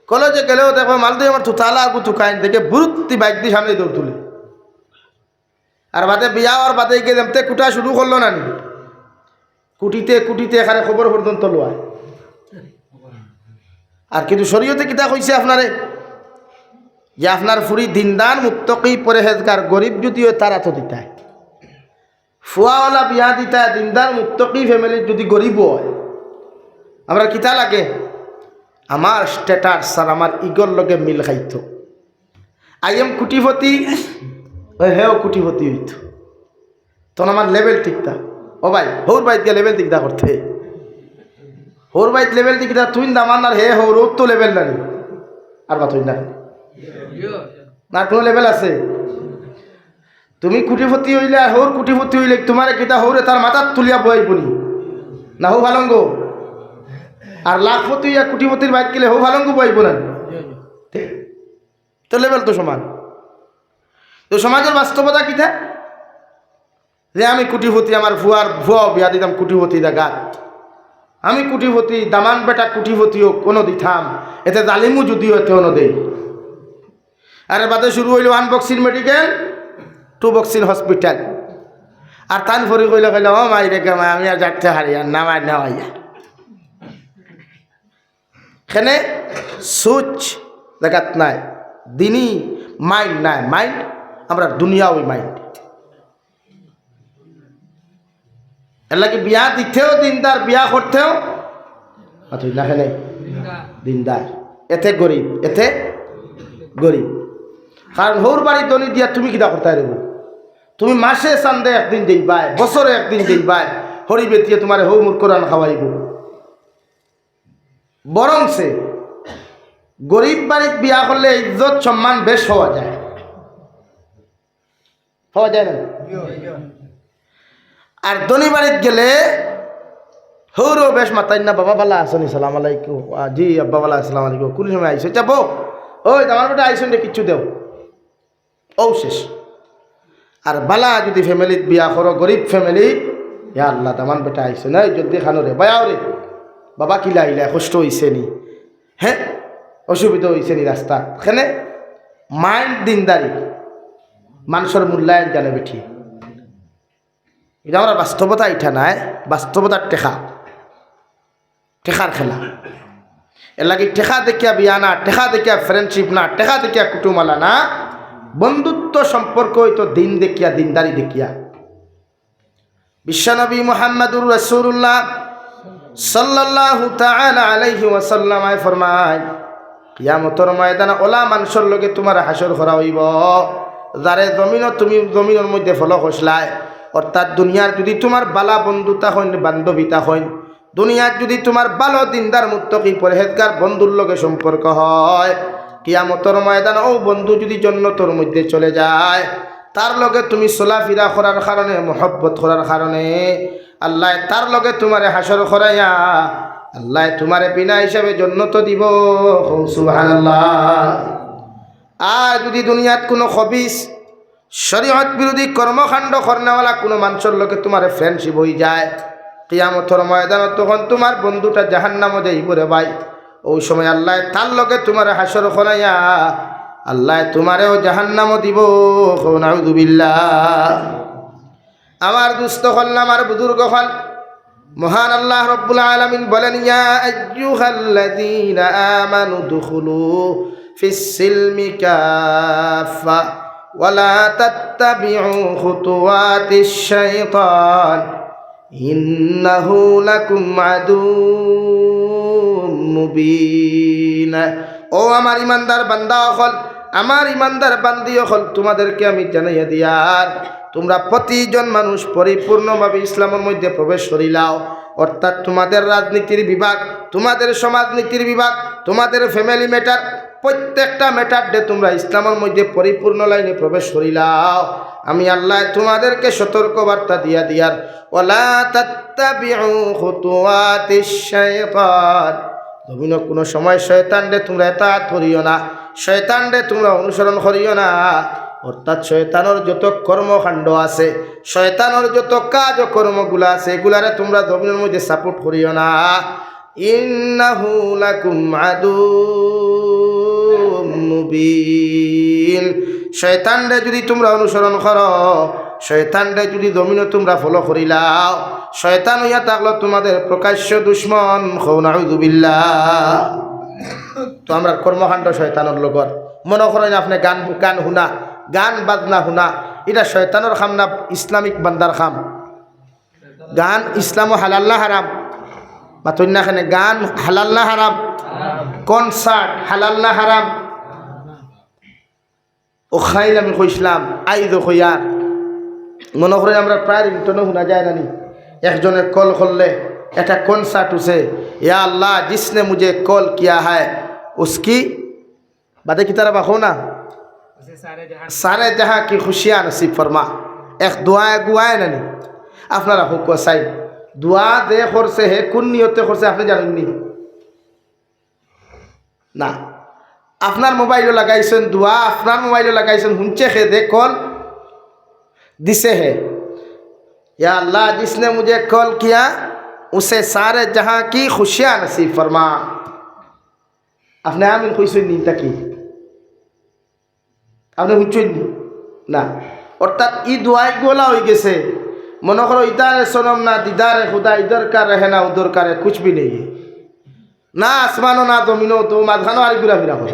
Speaker 1: কলেজে গেলেও দেখো মালদে আমার থুতালা আগু থুকাইন দেখে বুরুত্তি বাইক দিয়ে সামনে দৌড় তুলে। আর বাদে বিয়া আর বাদে গিয়ে যেমতে কুটা শুরু করলো না, কুটিতে এখানে খবর পর্যন্ত লোয়ায়। আর কিন্তু শরীয়তে কিতা কইছে আপনারে, যে আপনার ফুরি দিনদান মুত্তকি পরেহেজগার গরিব যদিও তারা তো দিতায়, ফুয়াওয়ালা বিয়া দিতায়, দিনদার মুত্তকি ফ্যামিলির যদি গরিব হয়, আমরা কিতা লাগে? আমার স্ট্যাটাস আর আমার ইগর লগে মিল খাইত। আই এম কুটিপতি, হেও কুটিপতি হইত, তখন আমার লেভেল ঠিকতা। ও ভাই হৌর বাইত গিয়ে লেভেল ঠিকতা করতে, হৌর বাইত লেভেল ঠিকতা তুই দামান, আর হে হৌর তো লেভেল নানি আর বা তুই না, না কোনো লেভেল আছে? তুমি কুটিপতি হইলে আর হৌর কুটিপতি হইলে তোমার কিতা হৌরে তার মাথার তুলিয়া বই বলি না, হৌ ভালঙ্গ। আর লাখপতি আর কুটিপতির বাইক গেলে হৌ ভালঙ্গ বইব না, তো লেভেল তো সমান। তো সমাজের বাস্তবতা কিতা? যে আমি কুটিপতি, আমার ভুয়া বিয়া দিতাম কুটিপতি দেখা, আমি কুটিপতি, দামান বেটা কুটিপতিও কোনো দিতাম, এতে জালিমু যদিও এতেও নদে। আরে বাদে শুরু হইল 1 বক্সির মেডিকেল, 2 বক্সির হসপিটাল। আর তান ফরি কইলে কইলে ও মাই রে গামা আমি আর যাচ্ছে হারিয়া না মার না হইয়া এখানে সুচ দেখাত নাই দিনই মাইন্ড নাই মাইন্ড আমরা দুনিয়া ওই মাইন্ড এর লাগে বিয়া দিতেও দিনদার বিয়া করতেও এখানে দিনদার এতে গরিব এতে গরিব কারণ হোর বাড়ি দলি দিয়া তুমি কিনা করতে রেব তুমি মাসে চান্দে একদিন যাইবাই বছরে একদিন যাইবাই হরি বেতিয়ে তোমার হৌ মুর কোরআন খাওয়াইব বরং সে গরিব বাড়িত বিয়া করলে ইজ্জত সম্মান বেশ হওয়া যায় না আর ধনী বাড়িত গেলে হৌরও বেশ মাতাই না বাবা বালা আসনি সালাম আলাইকুম জি আব্বা বালা আসসালাম আলাইকুম কোন সময় আইসো যাবো ওই আমার বেটা আইসন রে কিচ্ছু দেও ও শেষ আর বালা যদি ফ্যামিলিত বিয়া করো গরিব ফ্যামিলি ইয়া আল্লাহ তামান বেটা আইসো না যদি খানো রে বায়াও রে বাবা কিলা আইলা কষ্ট হইছে নি হ্যাঁ অসুবিধা হইছে নি রাস্তা এখানে মাইন্ড দিনদারি মানুষের মূল্যায়ন জানে বেঠি এটা আমরা বাস্তবতা ইঠা নাই বাস্তবতার টেকার খেলা এর লাগে টেকা দেখিয়া বিয়া না টেকা দেখিয়া ফ্রেন্ডশিপ না টেকা দেখিয়া কুটুমালা না বন্ধুত্ব সম্পর্ক হইতো দিন দেখিয়া দিনদারি দেখিয়া বিশ্বনবী মুহাম্মদুর রাসূলুল্লাহ সাল্লাল্লাহু তাআলা আলাইহি ওয়াসাল্লাম ফরমায় কিয়ামতের ময়দানে ওলা মানুষের লগে তোমার হাসর করা হইব যারে জমিনের মধ্যে ফলো খসলায় অর্থাৎ দুনিয়ার যদি তোমার বালা বন্ধুতা হইন বান্ধবিতা হইন দুনিয়ার যদি তোমার ভালো দিনদার মুত্তাকি পরহেজগার বন্ধুর লগে সম্পর্ক হয় কিয়ামতের ময়দানে ও বন্ধু যদি জান্নাতের মধ্যে চলে যায় তার লগে তুমি চলাফেরা করার কারণে মহব্বত করার কারণে আল্লাহ তার লগে তোমারে হাসর করাইয়া আল্লাহ তোমারে বিনা হিসাবে জান্নাত দিব সুবহানাল্লাহ আর যদি দুনিয়াত কোনো খবিস শরীয়ত বিরোধী কর্মকাণ্ড করনেওয়ালা কোনো মানুষের লগে তোমার ফ্রেন্ডশিপ হয়ে যায় কিয়ামতের ময়দানে তখন তোমার বন্ধুটা জাহান্নামে যাইব রে ভাই ওই সময় আল্লাহ তার লগে তোমার হাসর করাইয়া আল্লাহ তোমারেও জাহান্নামে দিব নাউযু বিল্লাহ আমার দুস্থ হল আমার বুজুর্গ হল মহান আল্লাহ রব্বুল আলামিন বলেন ইয়া আইয়ুহাল্লাযীনা আমানু দুখুলু ফিস সিলমি কাফা ওয়ালা তাত্তাবিউ খুতুওয়াতিশ শাইতান ইন্নাহু লাকুম আদুউম মুবিন ও আমার ইমানদার বান্দা হল আমার ইমানদার বান্দি হল তোমাদেরকে আমি জানাইয়া দিয়ার তোমরা প্রতিজন মানুষ পরিপূর্ণভাবে ইসলামের মধ্যে প্রবেশ করিলাও অর্থাৎ তোমাদের রাজনীতির বিভাগ তোমাদের সমাজনীতির বিভাগ তোমাদের ফ্যামিলি ম্যাটার প্রত্যেকটা ম্যাটার ডে তোমরা ইসলামের মধ্যে পরিপূর্ণ লাইনে প্রবেশ করিলাও আমি আল্লাহ তোমাদেরকে সতর্ক বার্তা দিয়ার ওয়ালা তাত্তাবিউ খুতুওয়াতিশ শাইতান তুমি কোনো সময় শয়তান রে তোমরা ইতাআত করিও না শয়তান রে তোমরা অনুসরণ করিও না অর্থাৎ শয়তানের যত কর্মকাণ্ড আছে শয়তানের যত কাজ ও কর্মগুলো আছে এগুলারে তোমরা জমিনের মধ্যে সাপোর্ট করিও না ইন্নাহু লাকুম আদুউম মুবিন শয়তান রে যদি তোমরা অনুসরণ করো শয়তান রে যদি জমিনে তোমরা ফলো করিলাও শয়তান হইয়া থাকলো তোমাদের প্রকাশ্য দুশ্মন নাউযু বিল্লাহ তো আমরা কর্মকাণ্ড শয়তানের লগর মনে করেন আপনি গান শুনা গান বাজনা শুনা এটা শয়তানের খাম না ইসলামিক বান্দার খাম গান ইসলাম হালাল না হারাম মাতুন না খানে গান হালাল না হারাম কনসার্ট হালাল না হারাম ও খাইল আমি কইসলাম আইদ কইয়ার মনে করেন আমরা প্রায় রিংটনও শোনা যায় নানি একজনের কল করলে একটা কনসার্ট উसे या अल्लाह जिसने मुझे कॉल किया है उसकी बातें की तरह बाखो ना सारे जहाँ की खुशियाँ नसीब फरमा एक दुआएं नानी আপনারা হোক চাই দোয়া দে করছে হে কোন নিয়তে করছে আপনি জানেননি না আপনার মোবাইলও লাগাইছেন দোয়া আপনার মোবাইলও লাগাইছেন শুনছে হে দে কল दिसे है या अल्लाह जिसने मुझे कॉल किया उसे सारे जहां की खुशियां नसीब फरमा आपने आमिन खुशी नहीं तकी आपने हुचुन ना অর্থাৎ ই দোয়াই গোলা হয়ে গেছে মনে করো ইদারে সনম না দিদারে খুদা ইধর কার রহে না উধর কারে কুছ ভি নেই না আসমানো না জমিনও তো মাঝখানো আর ঘুরাফিরা করে।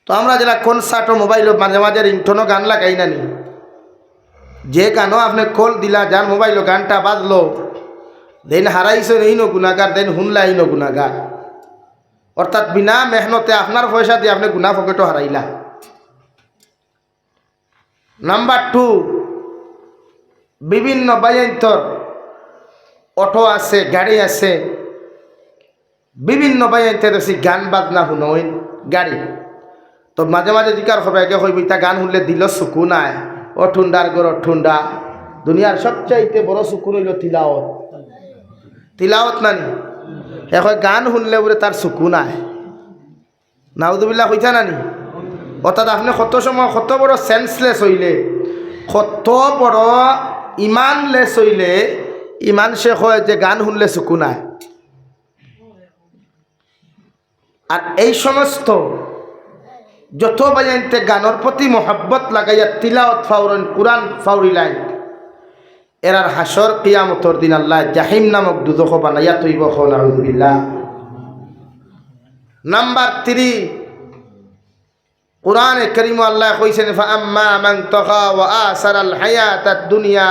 Speaker 1: তো আমরা যারা কনসার্টও মোবাইলও মাঝে মাঝে রিংটোনও গান লাগাই না নি, যে গানও আপনি কল দিলা যার মোবাইলও গানটা বাজলো দেন হারাইছে এইনো গুণাগার দেন হুনলা এইনো গুণাগার। অর্থাৎ বিনা মেহনতে আপনার পয়সা দিয়ে আপনি গুণা পকেটও হারাইলা। নাম্বার 2, বিভিন্ন বায়ান্তর অটো আছে গাড়ি আছে, বিভিন্ন বায়ান্তের আছে গান বাজনা শুনোইন গাড়ি। তো মাঝে মাঝে জিকার হবে আগে হইব ইতা গান শুনলে দিল সুকুন আয়। ও ঠুন্ডার গর ঠুন্ডা দুনিয়ার সবচাইতে বড় সুকুন হইল তিলাওয়াত। তিলাওয়াত নানি এখন গান শুনলে বলে তার সুকুন আয়। নাউদুবিল্লাহ কইতা নানি। অর্থাৎ আপনি কত সময় কত বড় সেন্সলেস হইলে, কত বড় ইমানলেস হইলে ইমান শেখ হয় যে গান শুনলে সুকুন আয়। আর এই সমস্ত যত বাজাইতে গানের প্রতি মোহাব্বত লাগাইয়া তিলাওয়াত ফাউরন কুরআন ফাউরিলাই এরার হাসর কিয়ামতর দিন আল্লাহ জাহিম নামক দুজখ বানাইয়া তৈব নাউযুবিল্লাহ। নাম্বার 3, কুরআনে কারীম আল্লাহ কইছেন ফাআম্মা মান তাগা ওয়া আসারাল হায়াতাদ দুনিয়া,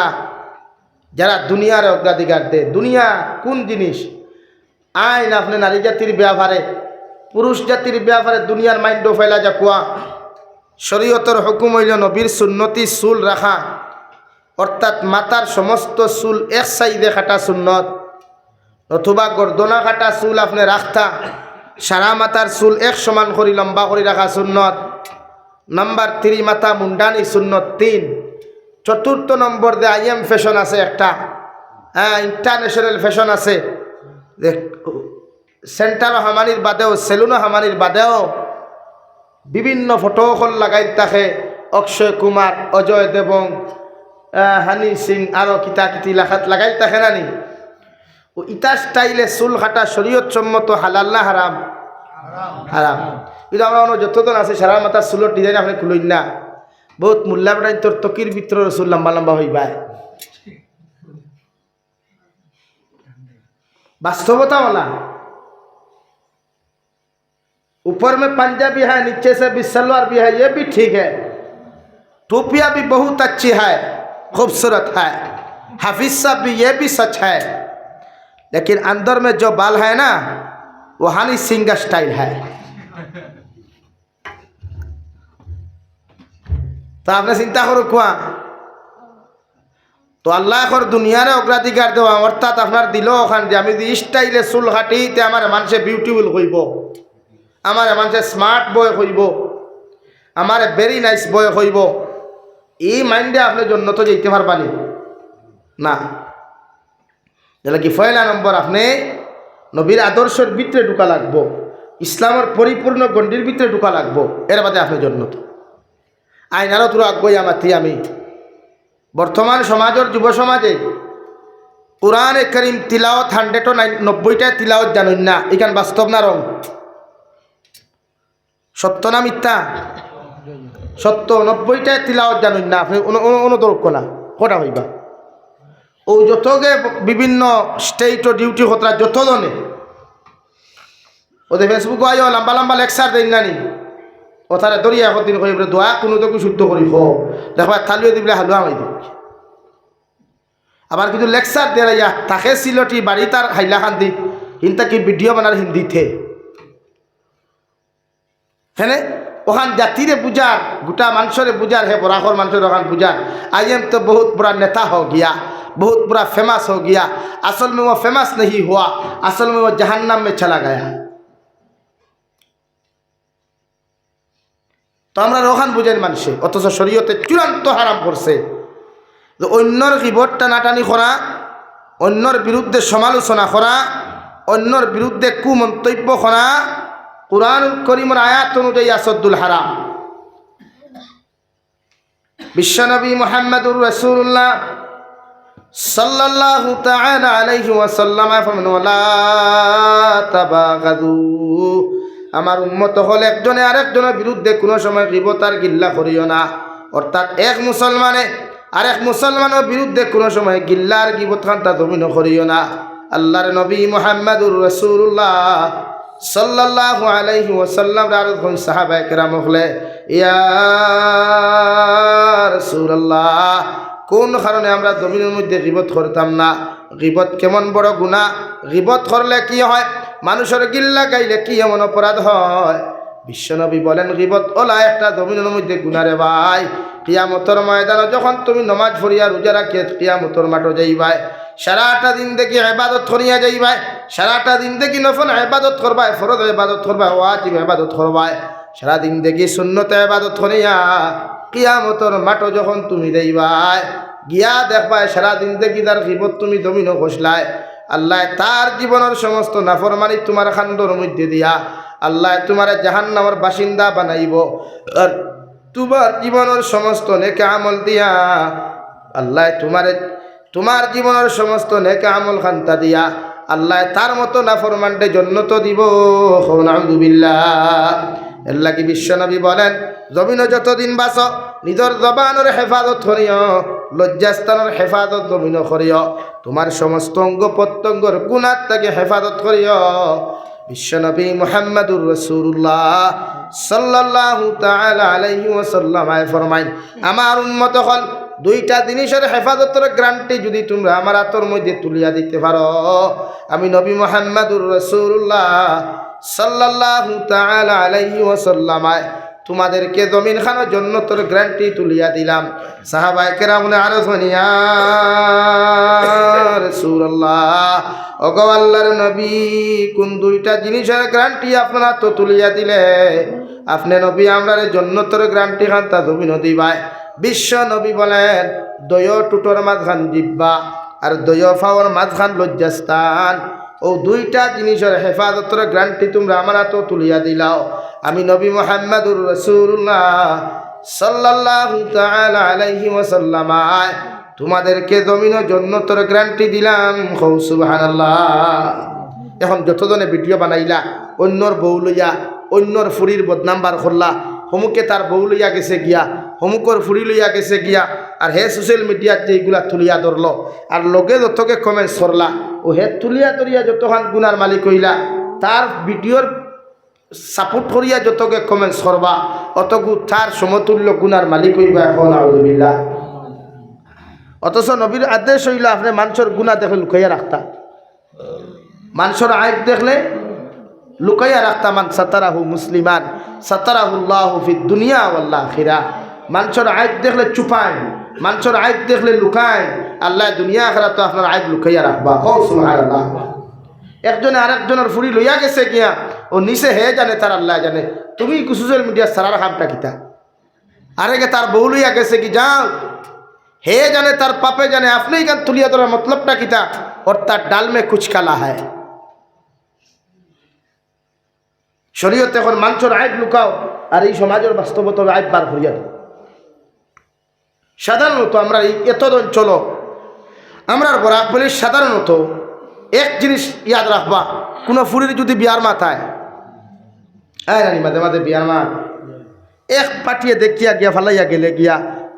Speaker 1: যারা দুনিয়ার অগ্রাধিকার দেয়। দুনিয়া কোন জিনিস? আইন আপনি নারী জাতির ব্যাপারে পুরুষ জাতির ব্যাপারে দুনিয়ার মাইন্ড ফেলা যা কুয়া শরীয়তের হুকুম হইল নবীর সুন্নতি চুল রাখা, অর্থাৎ মাথার সমস্ত চুল এক সাইডে কাটা সুন্নত, অথবা গর্দনা কাটা চুল আপনি রাখতা, সারা মাথার চুল এক সমান করে লম্বা করে রাখা সুন্নত। নাম্বার 3, মাথা মুন্ডানি সুন্নত 3। 4th নম্বর দে আইএম ফ্যাশন আছে একটা, ইন্টারন্যাশনাল ফ্যাশন আছে। সেন্টার হামানির বাদেও সেলুন হামানির বাদেও বিভিন্ন ফটোকল লাগাই থাকে। অক্ষয় কুমার, অজয় দেবং, হানি সিং আরও কিতা কিতি লাগাই থাকে নানি। ও ইটা স্টাইলে চুল কাটা শরীয়ত সম্মত হালাল না হারাম? হারাম। কিন্তু আমরা যতজন আছে সারা মাথার চুলের ডিজাইন আপনি খুলই না, বহুত মূল্যা বেটাই তোর তকির ভিতরে চুল লম্বা লম্বা হইবায়। वास्तवता वाला। ऊपर में पंजाबी है, नीचे से भी सलवार भी है, ये भी ठीक है। टोपियाँ भी बहुत अच्छी है, खूबसूरत है। हाफिज साहब भी, ये भी सच है। लेकिन अंदर में जो बाल है ना, वो हनी सिंह का स्टाइल है। तो आपने चिंता करो क्या? तो अल्लाह कर दुनिया रे अग्राधिकार देवा, अर्थात আপনার দিল ওখান যে আমি যদি স্টাইলে চুল কাটি তে আমার মানুষে বিউটিফুল কইব, আমার মানুষে স্মার্ট বয় কইব, আমার ভেরি নাইস বয় কইব। এই মাইন্ডে আপনি জন্য তো যেতে পারবানি না। যেটা কি পয়লা নম্বর আপনি নবীর আদর্শের ভিতরে ঢুকা লাগবো, ইসলামের পরিপূর্ণ গণ্ডির ভিতরে ঢুকা লাগবো, এর বাদে আপনি জন্য তো আইনারও তোর আগ্রহী আমাতে আমি বর্তমান সমাজের যুব সমাজে কুরআনে কারীম তিলাওয়াত 190টা তিলাওয়াত জানেন না। এখান বাস্তব না রং? সত্য না মিথ্যা? সত্য। 90টা তিলাওয়াত জানেন না আপনি অনুদরক না কটা হইবা। ও যতগে বিভিন্ন স্টেট ও ডিউটি হতরা যত জনে ওদের ফেসবুক আইও লম্বা লম্বা লেকচার দেন নানি, ও তারা দরিয়া একদিন করি দোয়া কোনো তো শুদ্ধ করিব দেখবা থালিও দিবলে হালুয়া মাই দিব। আবার কিন্তু লেকচার দেয়া তাকে সিলটি বাড়ি তার হাইলা খান্দি হিন্তা কি ভিডিও বানার হিন্দিতে হ্যাঁ ওখান জাতিরে বুঝার, গোটা মানুষরে বুঝার, হে বরাখর মানুষের ওখান বুঝার आईएम तो बहुत बड़ा नेता हो गया, बहुत बड़ा फेमस हो गया। असल में वो फेमस नहीं हुआ, असल में वो जहन्नम में चला गया। तो আমরা ওখান বুঝেন মানুষে, অথচ শরীয়তে চূড়ান্ত হারাম করছে যে অন্যর গীবত টানাটানি করা, অন্যর বিরুদ্ধে সমালোচনা করা, অন্যর বিরুদ্ধে কুমন্তব্য করা কুরআন কারীমের আয়াত অনুযায়ী আসদ্দুল হারাম। বিশ্বনবী মুহাম্মদুর রাসূলুল্লাহ সাল্লাল্লাহু তাআলা আলাইহি ওয়াসাল্লাম ফরমান ওয়ালা তাবাগাদু, আমার উম্মত হল একজনে আরেকজনের বিরুদ্ধে কোনো সময় গীবত আর গিল্লা করিও না। অর্থাৎ এক মুসলমানে আর এক মুসলমানের বিরুদ্ধে কোনো সময় গিল্লার গিবত খান্তা জমিন করিও না। আল্লাহর নবী মুহাম্মদুর রাসূলুল্লাহ সাল্লাল্লাহু আলাইহি ওয়াসাল্লাম রারুন সাহাবায়ে কেরাম হলে ইয়া রাসূলুল্লাহ কোন কারণে আমরা জমিনের মধ্যে গিবত করতাম না? গিবত কেমন বড় গুনাহ, গিবত করলে কি হয়, মানুষের গিল্লা গাইলে কি এমন অপরাধ হয়? বিশ্বনবী বলেন গিবত ওলা একটা জমিনের মধ্যে গুনাহ রে ভাই। কিয়ামতের ময়দানে যখন তুমি নামাজ পড়িয়া রোজা রাখিয়া কিয়ামতের মাঠে যাইবাই, সারাটা দিন দেখি ইবাদত করিয়া যাইবাই, সারাটা দিন দেখি নফল ইবাদত করবাই, ফরজ ইবাদত করবাই, ওয়াজিব ইবাদত করবাই, সারা দিন দেখি সুন্নত ইবাদত করিয়া কিয়ামতের মাঠে যখন তুমি যাইবাই গিয়া দেখবাই সারা দিন দেখি তার গিবত তুমি জমিনও ঘষলাই। আল্লাহ তার জীবনের সমস্ত নাফরমানি তোমার খান্ডর মধ্যে দিয়া আল্লাহ তোমার জাহান্নামের বাসিন্দা বানাইব। আর তোমার জীবনের সমস্ত নেক আমল দিয়া আল্লাহ তোমার জীবনের সমস্ত নেক আমল খান্তা দিয়া আল্লাহ তার মতো নাফরমানকে জান্নাত দিব। নাউযুবিল্লাহ। এর লাগি বিশ্বনবী বলেন জমিনে যতদিন বাঁচো নিজের জবানের হেফাজত করিও, লজ্জাস্থানের হেফাজত জমিনে করিও, তোমার সমস্ত অঙ্গ প্রত্যঙ্গর গুনাহ থেকে হেফাজত করিও। বিশ্বনবী মুহাম্মদুর রাসূলুল্লাহ সাল্লাল্লাহু তাআলা আলাইহি ওয়াসাল্লাম ফরমাইন আমার উম্মত হল দুইটা জিনিসের হেফাজতের গ্যারান্টি যদি তোমরা আমার হাতের মধ্যে তুলিয়া দিতে পারো, আমি নবী মুহাম্মদুর রাসূলুল্লাহ সাল্লাল্লাহু তাআলা আলাইহি ওয়াসাল্লাম তোমাদেরকে জমিন খানোর জন্য তোর গ্যারান্টি তুলিয়া দিলাম। সাহাবায়ে কেরাম আরো শুনিয়া রাসূলুল্লাহ ওগো আল্লাহর নবী কোন দুইটা জিনিসের গ্যারান্টি আপনারা তো তুলিয়া দিলে? আপনি নবী আমরার জন্য তোর গ্যারান্টি খান তা জমিন দিবাই। বিশ্ব নবী বলেন দয় টুটোর মাঝখান জিব্বা আর দয় ফাওয়ার মাঝখান লজ্জাস্থান, ও দুইটা জিনিসের হেফাজতের গ্যারান্টি তোমরা আমরা তো তুলিয়া দিলাও। আমি নবী মুহাম্মদুর রাসূলুল্লাহ সাল্লাল্লাহু তাআলা আলাইহি ওয়াসাল্লাম তোমাদেরকে জমিনের জান্নাতের গ্যারান্টি দিলাম। সুবহানাল্লাহ। এখন যতজনে ভিডিও বানাইলা অন্যর বউ লইয়া অন্যর ফুরির বদনাম করলা, হমুকে তার বউ লইয়া গেছে গিয়া, হমুকর ফুরি লইয়া গেছে গিয়া, আর হে সোশ্যাল মিডিয়াত যেগুলা তুলিয়া ধরলো আর লগে যতকে কমেন্টস করলা, ও হে তুলিয়া তরিয়া যতখান গুনার মালিক হইলা, তার ভিডিওর সাপোর্ট করিয়া যতকে কমেন্টস করবা অতগু তার সমতুল্য গুনার মালিক হইবা। এখন আউযুবিল্লাহ। অথচ নবীর আদেশ হইল আপনি মানুষের গুনাহ দেখলে লুকাইয়া রাখতা, মানুষের আইব দেখলে লুকাইয়া রাখতা। মান সাতারাহু মুসলিমান সাতারাহুল্লাহু ফিদ দুনিয়া ওয়াল আখিরাহ। মানুষের আইব দেখলে চুপায়, মানুষের আইব দেখলে লুকায়, আল্লাহ দুনিয়া আখিরাত তো আপনার আইব লুকাইয়া রাখবা। সুবহানাল্লাহ। একজনে আরেকজনের ফুরি লইয়া গেছে গিয়া, ও নিচে হে জানে তার আল্লাহ জানে, তুমি সোশ্যাল মিডিয়া সারার খামটা কিতা? আরেকে তার বউ লইয়া গেছে কি যাও, হে জানে তার পাপে জানে, আপনি কেন তুলিয়া ধরার মতলবটা কিতা? অর্থাৎ ডাল মে কুছ কালা হয়। শরীয়তে এখন মানুষের আইব লুকাও আর এই সমাজের বাস্তবতার আইব বার করিয়া দাও। সাধারণত আমরা এত চলো আমরা বরাক বলি সাধারণত এক জিনিস ইয়াদ রাখবা, কোনো ফুরির যদি বিয়ার মাথায় রানি মাঝে মাঝে বিয়ার মা এক পাটিয়ে দেখিয়া গিয়া ফালাইয়া গেলে গিয়া,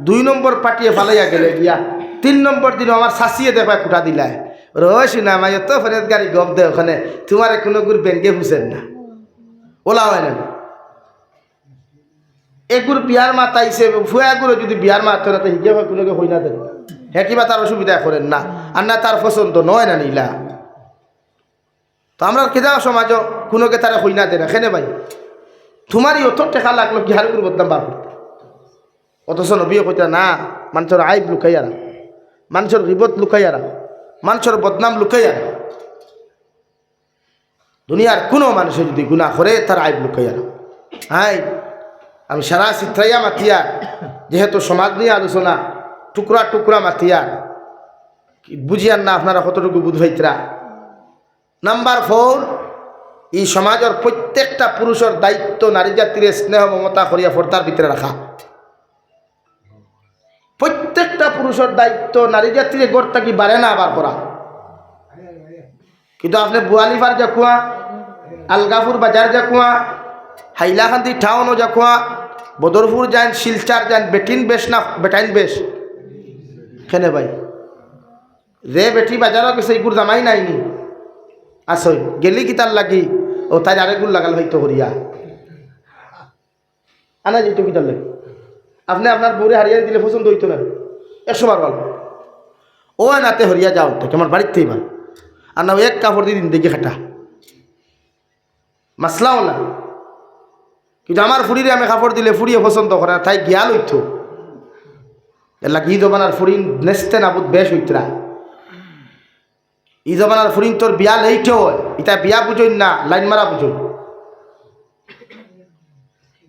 Speaker 1: 2 নম্বর পাটিয়ে ফালাইয়া গেলে গিয়া, 3 নম্বর দিন আমার শাসিয়ে দেখবা কুটা দিলায় রয়েছি না মাই তো ফেরত গাড়ি গপ দে ওখানে তোমার কোনো গুর ব্যাংকে ফুসেন না ওলা হয় না। এগুর বিয়ার মা তাইছে ফুয়াগুলো যদি বিয়ার মা তোরা হিজে হয় কোনো হই না দেন, হ্যাঁ কিবা তার অসুবিধা করেন না, আর না তার পছন্দ নয় না নিলা। তো আমরা কেদা সমাজ কোনোকে তারা হই না দেন এখানে ভাই তোমারই অত টেকা লাগলো কি হার করে বদনাম বার করতে। অথচ নবীও কইতা না, মানুষের আইব লুকাইয়া রাখ, মানুষের গিবত লুকাইয়া রাখ, মানুষের বদনাম লুকাইয়া রাখ। দুনিয়ার কোনো মানুষের যদি গুনাহ করে তার আইব লুকাইয়া রাখ। হ্যাঁ আমি সারা চিত্রাইয়া মাতিয়া, যেহেতু সমাজ নিয়ে আলোচনা টুকরা টুকরা মাতিয়া বুঝিয়ান না আপনারা কতটুকু বুঝাইতরা। নাম্বার 4, এই সমাজের প্রত্যেকটা পুরুষের দায়িত্ব নারী জাতির স্নেহ মমতা করিয়া ফর্দার ভিতরে রাখা। প্রত্যেকটা পুরুষের দায়িত্ব নারী জাতির গড়টা কি বাড়ে না আবার করা। কিন্তু আপনি বুয়ালিফার যাকুয়া, আলগাপুর বাজার যাকুয়া, হাইলাকান্দি টাউনও যাকুয়া, বদরপুর যান, শিলচার যান, বেটিন বেশ না বেটাইন বেশ খেনে ভাই রে বেটি বাজারও গেছে এইগুর জামাই নাইনি আসই গেলি কি তার লাগি ও তাই আরেকগুলো লাগাল হয়তো হরিয়া আনা যেত কি তার লাগে আপনি আপনার বউরে হারিয়ে দিলে পছন্দ হইতো না 100 বার বল ও নাতে হরিয়া যাও তো আমার বাড়ির থেকেই ভাল আর না এক কাপড় দিয়ে দিন দেখি খাটা মাসলাও না কিন্তু আমার ফুরিরে আমি কাপড় দিলে ফুরিয়ে পছন্দ করে তাই গিয়াল হইতো এর লাগে ই জমানার ফুরি নেচতে না বুধ বেশ হইতরা ই জমানার ফুরিন তোর বিয়া লেইটো ইটা বিয়া বুঝইন না লাইন মারা বুঝইন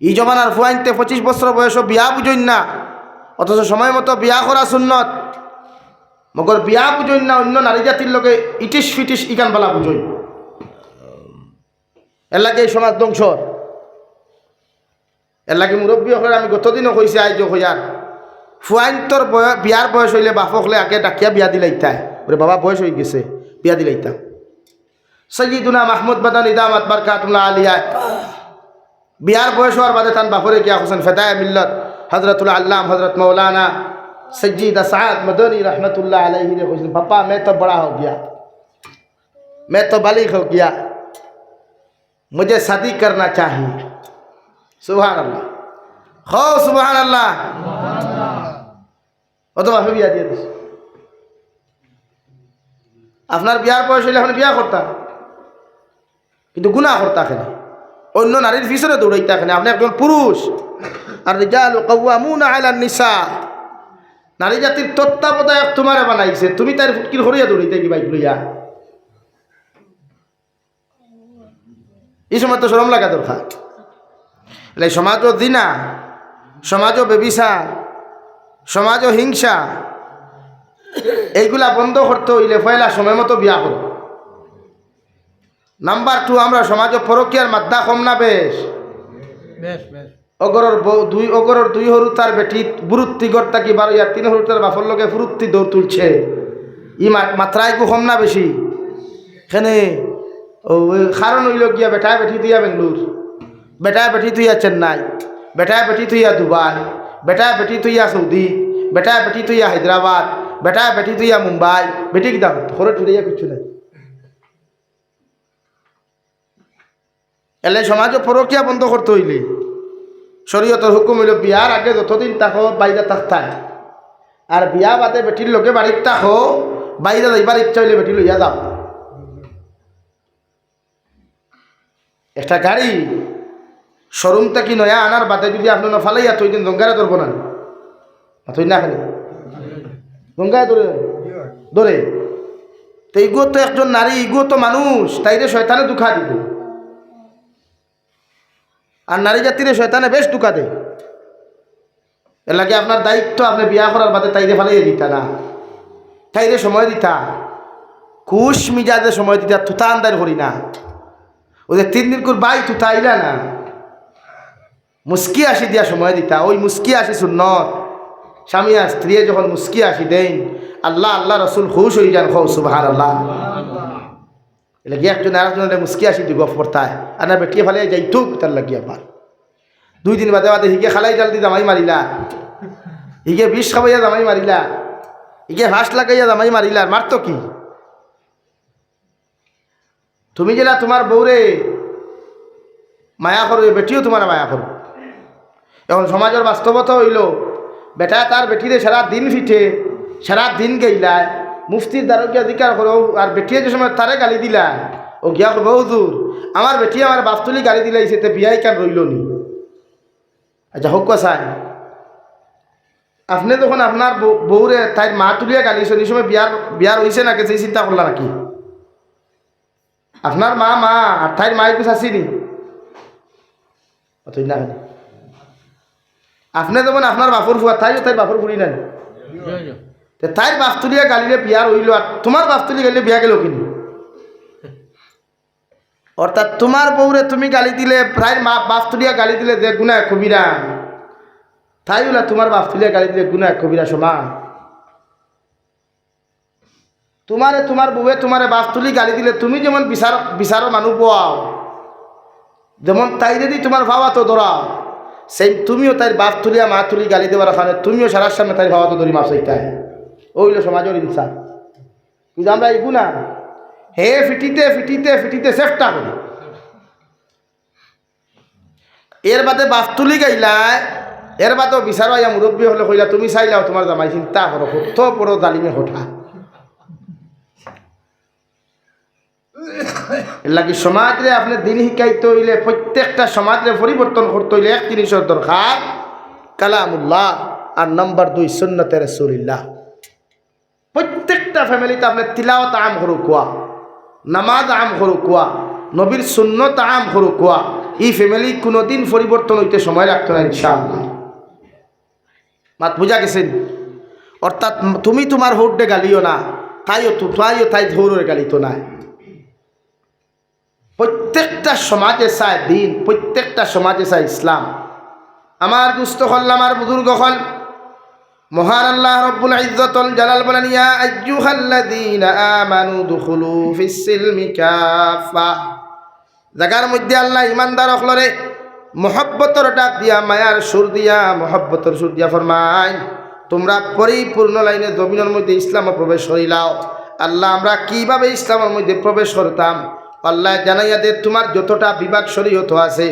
Speaker 1: ই জমানার ফুয়াইনতে 25 বছর বয়স বিয়া বুঝইন না অথচ সময় মতো বিয়া করা সুন্নত মগর বিয়া বুঝইন না অন্য নারী জাতির লোকে ইটিস ফিটিস ইকান বালা বুঝইন এর লাগে এই সমাজ ধ্বংস এর লাগে মুরব্বী হলে আমি গতদিনও কইছি আইজ হইয়ার ফুয়াইন তোর বিয়ার বয়স হইলে বাপকলে আগে ডাকিয়া বিয়া দিলাইতাই ওরে বাবা বয়স হয়ে গেছে বিয়া দিলাইতাম সৈয়দুনা মাহমুদ বাদান ইদামাত বারকাতুল্লাহ আলিয়া বিয়ার বয়স হওয়ার বাদে তান বাপরে কিয়া হোসেন ফেদায় মিল্লত হজরতুল আল্লাম হজরত মৌলানা सज्जीद साद मदनी रहमतुल्लाह अलैहि ने कहा पापा मैं तो बड़ा हो गया मैं तो बालिग हो गया मुझे शादी करना चाहिए सुभान अल्लाह हो सुभान अल्लाह ও তো বাপে বিয়া দিয়ে দিস আপনার বিয়ার বয়স হইলে এখন বিয়া করতা কিন্তু গুনাহ করতা এখানে অন্য নারীর পিছনে দৌড়াইতা এখানে আপনি একজন পুরুষ আর রিজালু কাওয়ামুনা আলান নিসা নারী জাতির তত্ত্বাবধায়ক তোমারে বানাইছে তুমি তার ফুটকির হরিয়া দৌড়াইতে কি বাইক লইয়া এই সময় তো শরম লাগা দরকার সমাজও জিনা সমাজও বেবিচার সমাজও হিংসা এইগুলা বন্ধ করতে হইলে পয়লা সময় মতো বিয়া করো নাম্বার 2 আমরা সমাজও পরকীয়ার মাদ্দা কম না বেশ অগরর দুই হরু তার বেটি বুরুত্তি গড়তা কি 12 3 হরু তার বাপর লগে ফুরুত্তি দৌড় তুলছে ই মাত্রায় কম না বেশি এখানে ও কারণ হইল গিয়া বেটায় বেটি তুইয়া বেঙ্গলোর বেটায় বেটি তুইয়া চেন্নাই বেটায় বেটি তুইয়া দুবাই বেটায় বেটি তুইয়া সৌদি বেটায় বেটি তুইয়া হায়দ্রাবাদ বেটায় বেটি তুইয়া মুম্বাই বেটি কি দাম ঘরে টুরিয়া কিছু নাই এলে সমাজে পরকীয়া বন্ধ করতে হইলে শরীয়তের হুকুম হইল বিয়ার আগে যতদিন তাকো বাইরে থাকতায় আর বিয়া বাদে বেটির লোকে বাড়ির তাকো বাইরে যাইবার ইচ্ছা হইলে বেটি লইয়া যাও একটা গাড়ি শোরুম থেকে নয়া আনার বাদে যদি আপনি ফালাইয়া তুই দিন গঙ্গারে ধরবো না তুই না খালি গঙ্গায় ধরে ধরে তো ইগো তো একজন নারী ইগো তো মানুষ তাইরে শয়তানে দুঃখা দিব আর নারী জাতিরে শয়তানে বেশ দুঃখা দেয় এর লাগে আপনার দায়িত্ব আপনি বিয়া করার বাদে তাইরে ফালাইয়া দিতা না তাইরে সময় দিতা খুশ মিজাজে সময় দিতা তুতা আন্দার করি না ওদের 3 দিন করে বাই তুতা আইলা না মুস্কি আসি দিয়া সময় দিতা ওই মুস্কি আসি সুন্নত স্বামী আর স্ত্রী যখন মুস্কি আসি দেন আল্লাহ আল্লাহ রসুল খুশ হয়ে যান খো সুবহান আল্লাহ এলে গিয়ে একজন আরেকজনের মুস্কি আসি দি গফ করতায় আর না বেটিয়ে ফেলে যাইতো তার লাগিয়ে আবার 2 দিন বাদে বাদে হিগে খালাই জাল দি জামাই মারিলা হিগে বিষ খাবাইয়া জামাই মারিলা হিগে হাঁস লাগাইয়া জামাই মারিলা মারতো কি তুমি যেটা তোমার বউরে মায়া করো বেটিও তোমার মায়া করো এখন সমাজের বাস্তবতা হইল বেটা তার বেটিরে সারা দিন ফিটে সারা দিন গেইলায় মুফতির দ্বারকে অধিকার করো আর বেটিয়ে যে সময় তারে গালি দিলা ও গিয়া করবো হুজুর আমার বেটি আমার বাপতুলি গালি দিলাইছে তে বিয়াই কেন রইল নি আচ্ছা হোক চাই আপনি যখন আপনার বউরে তাই মা তুলিয়া গালিছেন এই সময় বিয়ার হয়েছে নাকি সেই চিন্তা করলা নাকি আপনার মা আর তাইর মাই কিছু আসিনি অতই না আপনি যেমন আপনার বাপর ফুয়া তাইও তাই বাপর ফুরি নেন তাইর বাপ তুলিয়া গালিলে বিয়া রইল আর তোমার বাপ তুলি গালিলে বিয়া গেল কিনি অর্থাৎ তোমার বউরে তুমি গালি দিলে প্রায় বাপ তুলিয়া গালি দিলে যে গুনাহ কবিরা তাই বলে তোমার বাপ তুলিয়া গালি দিলে গুনাহ কবিরা সমান তোমার বউয়ে তোমারে বাপ তুলি গালি দিলে তুমি যেমন বিচারো মানুষ পাও যেমন তাই যদি তোমার ভাবা তো ধরাও সেই তুমিও তাই বাপ তুলিয়া মা তুলি গালি দেওয়ার ওখানে তুমিও সারার সামনে তাই ভাবা তো ধরি মাপ চাইতে ওইল সমাজের ইনসান। কিন্তু আমরা এগু না হে ফিটিতে ফিটিতে ফিটিতে চেষ্টা করি। এর বাদে বাস্তুলি গাইলায়, এর বাদেও বিচারো আইয়া মুরব্বী হলে কইলা তুমি চাইলাও তোমার জামাই চিন্তা করো কত বড় জালিমে হঠা। এর লাগি সমাজে আপনি দিন শিকাইতে হইলে, প্রত্যেকটা সমাজে পরিবর্তন করতে হইলে এক জিনিসের দরকার, কালামুল্লাহ, আর নম্বর 2 সুন্নতে রাসূলুল্লাহ। প্রত্যেকটা ফ্যামিলিতে আপনি তিলাওয়াত আম করু কোয়া, নামাজ আম করু কোয়া, নবীর সুন্নত আম করু কোয়া, এই ফ্যামিলি কোনোদিন পরিবর্তন হইতে সময় লাগতো না ইনশাআল্লাহ। মাত বুঝা গেছেন? অর্থাৎ তুমি তোমার হোডে গালিও না, তাই ধৌরের গালি তো নাই। প্রত্যেকটা সমাজে চায় দিন, প্রত্যেকটা সমাজে চায় ইসলাম। আমার দুস্থ হল, আমার বুজুর্গ হল, মহান আল্লাহ রব্বুল ইজ্জতুল জালাল বলেন, ইয়া আইয়ুহাল্লাযীনা আমানু দুখুলু ফিস সিলমি কাফা। জায়গার মধ্যে আল্লাহ ইমানদার হলরে মহব্বতর ডাক দিয়া, মায়ার সুর দিয়া, মহব্বতর সুর দিয়া ফরমায়, তোমরা পরিপূর্ণ লাইনে জমিনের মধ্যে ইসলামে প্রবেশ করিলাও। আল্লাহ আমরা কিভাবে ইসলামের মধ্যে প্রবেশ করতাম আল্লাহ জানাইয়া দে। তোমার যতটা বিভাগ শরীয়ত আছে,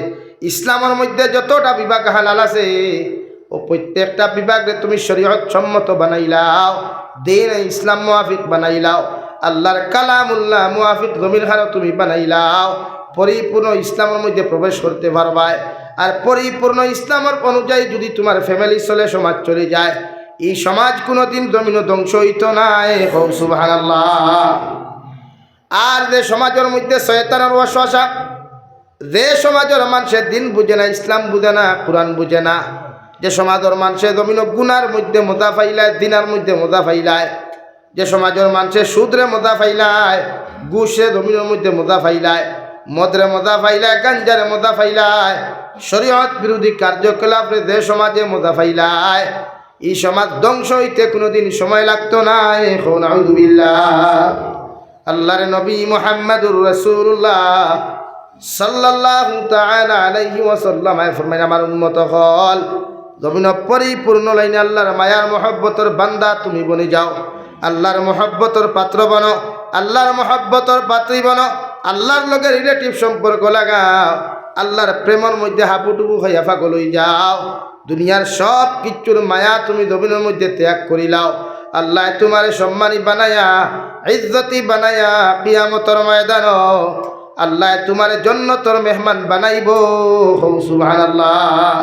Speaker 1: ইসলামের মধ্যে যতটা বিভাগ হালাল আছে, ও প্রত্যেকটা বিভাগে তুমি শরীয়ত সম্মত বানাইলাও, দিন ইসলাম মুআফিক বানাইলাও, আল্লাহর কালামুল্লাহ মুআফিক জমির খানো তুমি বানাইলাও, পরিপূর্ণ ইসলামের মধ্যে প্রবেশ করতে পারবাই। আর পরিপূর্ণ ইসলামের অনুযায়ী যদি তোমার ফ্যামিলি চলে, সমাজ চলে যায়, এই সমাজ কোনোদিন জমিন ধ্বংস হইত নাই। সুবহানাল্লাহ। আর যে সমাজের মধ্যে শয়তানের ওয়াসওয়াসা, যে সমাজের মানুষের দিন বুঝে না, ইসলাম বুঝে না, কোরআন বুঝে না, যে সমাজের মানুষের জমিন গুনার মধ্যে মজা ফাইলায়, দিনার মধ্যে মজা ফাইলায়, যে সমাজের মানুষের সুদরে মজা ফাইলায়, ঘুষে জমিনের মধ্যে মজা ফাইলায়, মদরে মজা ফাইলায়, গাঞ্জারে মজা ফাইলায়, শরীয়ত বিরোধী কার্যকলাপে যে সমাজে মজা ফাইলায়, এই সমাজ ধ্বংস হইতে কোনোদিন সময় লাগতো না। নাউযুবিল্লাহ। আল্লাহর নবী মুহাম্মদুর রাসূলুল্লাহ সাল্লাল্লাহু তাআলা আলাইহি ওয়াসাল্লাম ফরমায়, আমার উম্মত হল জমিন পরিপূর্ণ লাইনে আল্লাহর মায়ার মহব্বতের বান্দা তুমি বনে যাও, আল্লাহর মহব্বতের পাত্র বনো, আল্লাহর মহব্বতের পাত্রী বনো, আল্লাহর লগে রিলেটিভ সম্পর্ক লাগাও, আল্লাহর প্রেমের মধ্যে হাবুডুবু হইয়া পাগল হয়ে যাও। দুনিয়ার সব কিছুর মায়া তুমি জমিনের মধ্যে ত্যাগ করিলাও, আল্লাহ তোমার সম্মানী বানায়া, ইজ্জতি বানায়া, কিয়ামতের ময়দান আল্লাহ তোমার জান্নাতের মেহমান বানাইব। সুবহানাল্লাহ।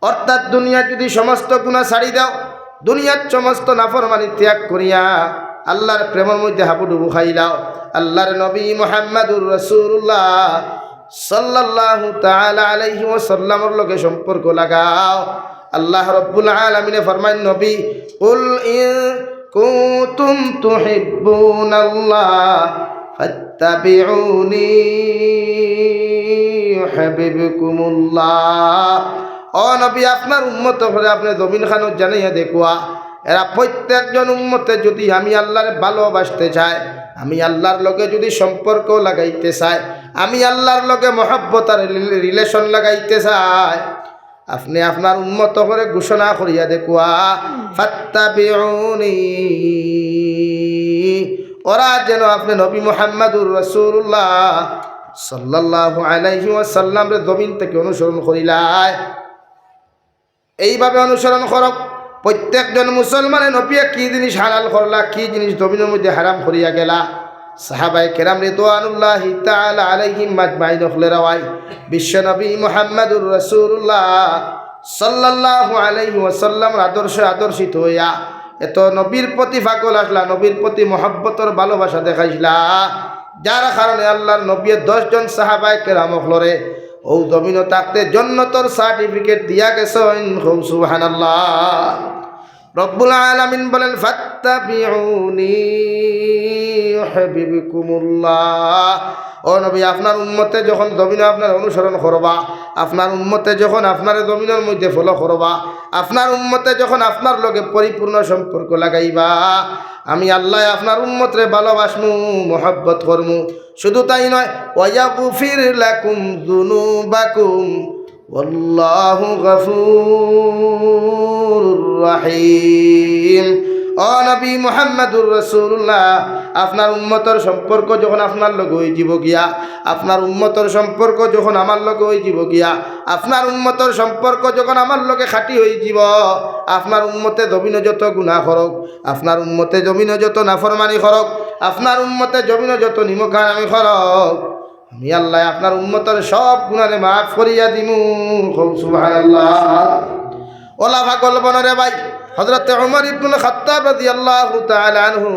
Speaker 1: অর্থাৎ দুনিয়া যদি সমস্ত গুনাহ ছাড়ি দাও, দুনিয়ার সমস্ত নাফরমানি ত্যাগ করিয়া আল্লাহর প্রেমের মধ্যে হাবুডুবু খাইলাও, আল্লাহর নবী মুহাম্মদুর রাসূলুল্লাহ সাল্লাল্লাহু তাআলা আলাইহি ওয়াসাল্লামের লগে সম্পর্ক লাগাও। আল্লাহ রাব্বুল আলামিন ফরমান, নবী কুল ইন কুনতুম তুহিব্বুনাল্লাহ ফাত্তাবিউনি ইউহিব্বুকুমুল্লাহ। ও নবী, আপনার উম্মত হলে আপনি জমিন খানত জানাইয়া দেখুয়া, এরা প্রত্যেকজন উম্মতে যদি আমি আল্লাহর ভালোবাসতে চাই, আমি আল্লাহর লগে যদি সম্পর্ক লাগাইতে চাই, আমি আল্লাহর লগে মহব্বত আর রিলেশন লাগাইতে চাই, আপনি আপনার উম্মত করে ঘোষণা করিয়া দেখুয়া, ফাত্তাবিউনি, ওরা যেন আপনি নবী মুহাম্মদুর রাসূলুল্লাহ সাল্লাল্লাহু আলাইহি ওয়াসাল্লাম রে জমিন থেকে অনুসরণ করিলায়। এইভাবে অনুসরণ করক। প্রত্যেকজন মুসলমানে নবিয়া কি জিনিস হালাল করলা, কি জিনিস জমিনের মধ্যে হারাম করিয়া গেলা, সাহাবায়ে কেরাম রিদওয়ানুল্লাহি তাআলা আলাইহিম মাজমাইন হলে রাওয়াই বিশ্ব নবী মুহাম্মদুর রাসূলুল্লাহ সাল্লাল্লাহু আলাইহি ওয়াসাল্লাম আদর্শিত হইয়া এত নবীর প্রতি পাগল আসলা, নবীর প্রতি মহব্বতর ভালোবাসা দেখাইছিলা, যার কারণে আল্লাহর নবী 10 জন সাহাবায়ে কেরাম হলরে ও জমিন থাকতে জান্নাতের সার্টিফিকেট দিয়া গেছেন। সুবহানাল্লাহ। রব্বুল আলামিন বলেন, ফাত্তাবিউনি ইউহিব্বুকুমুল্লাহ। ও নবী, আপনার উম্মতে যখন জমিনে আপনার অনুসরণ করবা, আপনার উম্মতে যখন আপনার জমিনের মধ্যে ফলো করবা, আপনার উম্মতে যখন আপনার লগে পরিপূর্ণ সম্পর্ক লাগাইবা, আমি আল্লাহ আপনার উম্মতরে ভালোবাসমু, মহব্বত করমু। শুধু তাই নয়, ওয়ায়াগফির লাকুম যুনুবাকুম ওয়াল্লাহু গফুরুর রহিম। ও নবী মুহাম্মদুর রাসূলুল্লাহ, আপনার উম্মতর সম্পর্ক যখন আপনার লগে হয়ে যাব গিয়া, আপনার উম্মতর সম্পর্ক যখন আমার লগে হয়ে যাব গিয়া, আপনার উম্মতর সম্পর্ক যখন আমার লগে খাঁটি হয়ে যাব, আপনার উম্মতে জমিনে যত গুনাহ করক, আপনার উম্মতে জমিনে যত নাফরমানি করক, আপনার উম্মতে জমিনে যত নিমখানামি করক, আমি আল্লাহ আপনার উম্মতের সব গুনাহে মাফ করিয়া দিমু। সুবহানাল্লাহ। ওলা ভাগল বনরে ভাই হযরত ওমর ইবনুল খাত্তাব রাদিয়াল্লাহু তাআলা আনহু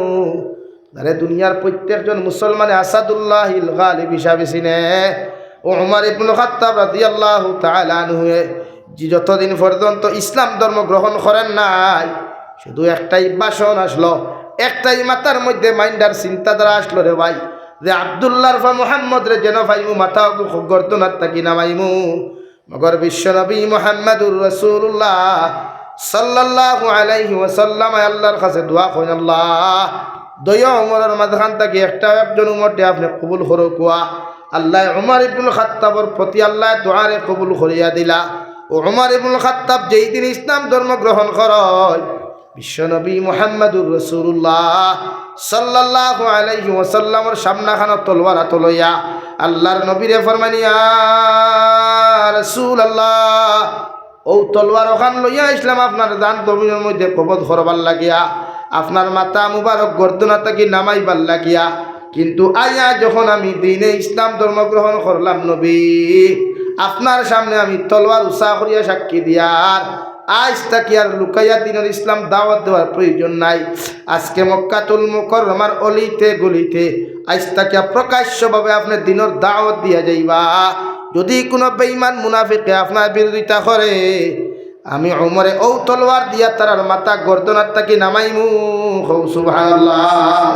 Speaker 1: আরে দুনিয়ার প্রত্যেকজন মুসলমানে আসাদুল্লাহিল গালিব হিসাবে চিনে। ওমর ইবনুল খাত্তাব রাদিয়াল্লাহু তাআলা আনহু যতদিন পর্যন্ত ইসলাম ধর্ম গ্রহণ করেন নাই, শুধু একটাই বাসন আসলো, একটাই মাথার মধ্যে মাইন্ডার চিন্তাধারা আসলো রে ভাই, যে আব্দুল্লাহর ফা মুহাম্মদ রে যেন পাইমু মাথা গর্দনার তাকি নামাইমু। মগর বিশ্বনবী মুহাম্মদুর রাসূলুল্লাহ সাল্লাল্লাহু আলাইহি ওয়াসাল্লাম আল্লাহর কাছে দোয়া করেন, আল্লাহ দয়া ওমরের মাঝখান থেকে একটা একজন উম্মতকে আপনি কবুল করো কুয়া। আল্লাহ ওমর ইবনুল খাত্তাবের প্রতি আল্লাহ দোয়ারে কবুল করিয়া দিলা। ও ওমর ইবনুল খাত্তাব যেই দিন ইসলাম ধর্ম গ্রহণ করেন, বিশ্বনবী মুহাম্মদুর রাসূলুল্লাহ সাল্লাল্লাহু আলাইহি ওয়াসাল্লামের সামনাখানা তলোয়ার হাতে লইয়া আল্লাহর নবীরে ফরমানি, ইয়া রাসূলুল্লাহ, ও তলোয়ার ওখান লইয়া ইসলাম আপনার দান জমিনের মধ্যে কবজ করবার লাগিয়া, আপনার মাথা মুবারক গর্দনা থেকে নামাইবার লাগিয়া। কিন্তু আয়া যখন আমি দিনে ইসলাম ধর্ম গ্রহণ করলাম নবী, আপনার সামনে আমি তলোয়ার উষা করিয়া সাক্ষী দিয়ার আজ তাকি আর লুকাইয়া দিনের ইসলাম দাওয়াত দেওয়ার প্রয়োজন নাই। আজকে মক্কাতুল মুকাররমার অলিতে গলিতে আজ তাকে প্রকাশ্যভাবে আপনি দিনের দাওয়াত দিয়া যাইবা। যদি কোনো বেঈমান মুনাফিকে আপনার বিরোধিতা করে, আমি ওমরে ও তলোয়ার দিয়া তার মাথা গর্দনার তাকি নামাইমু। সুবহানাল্লাহ।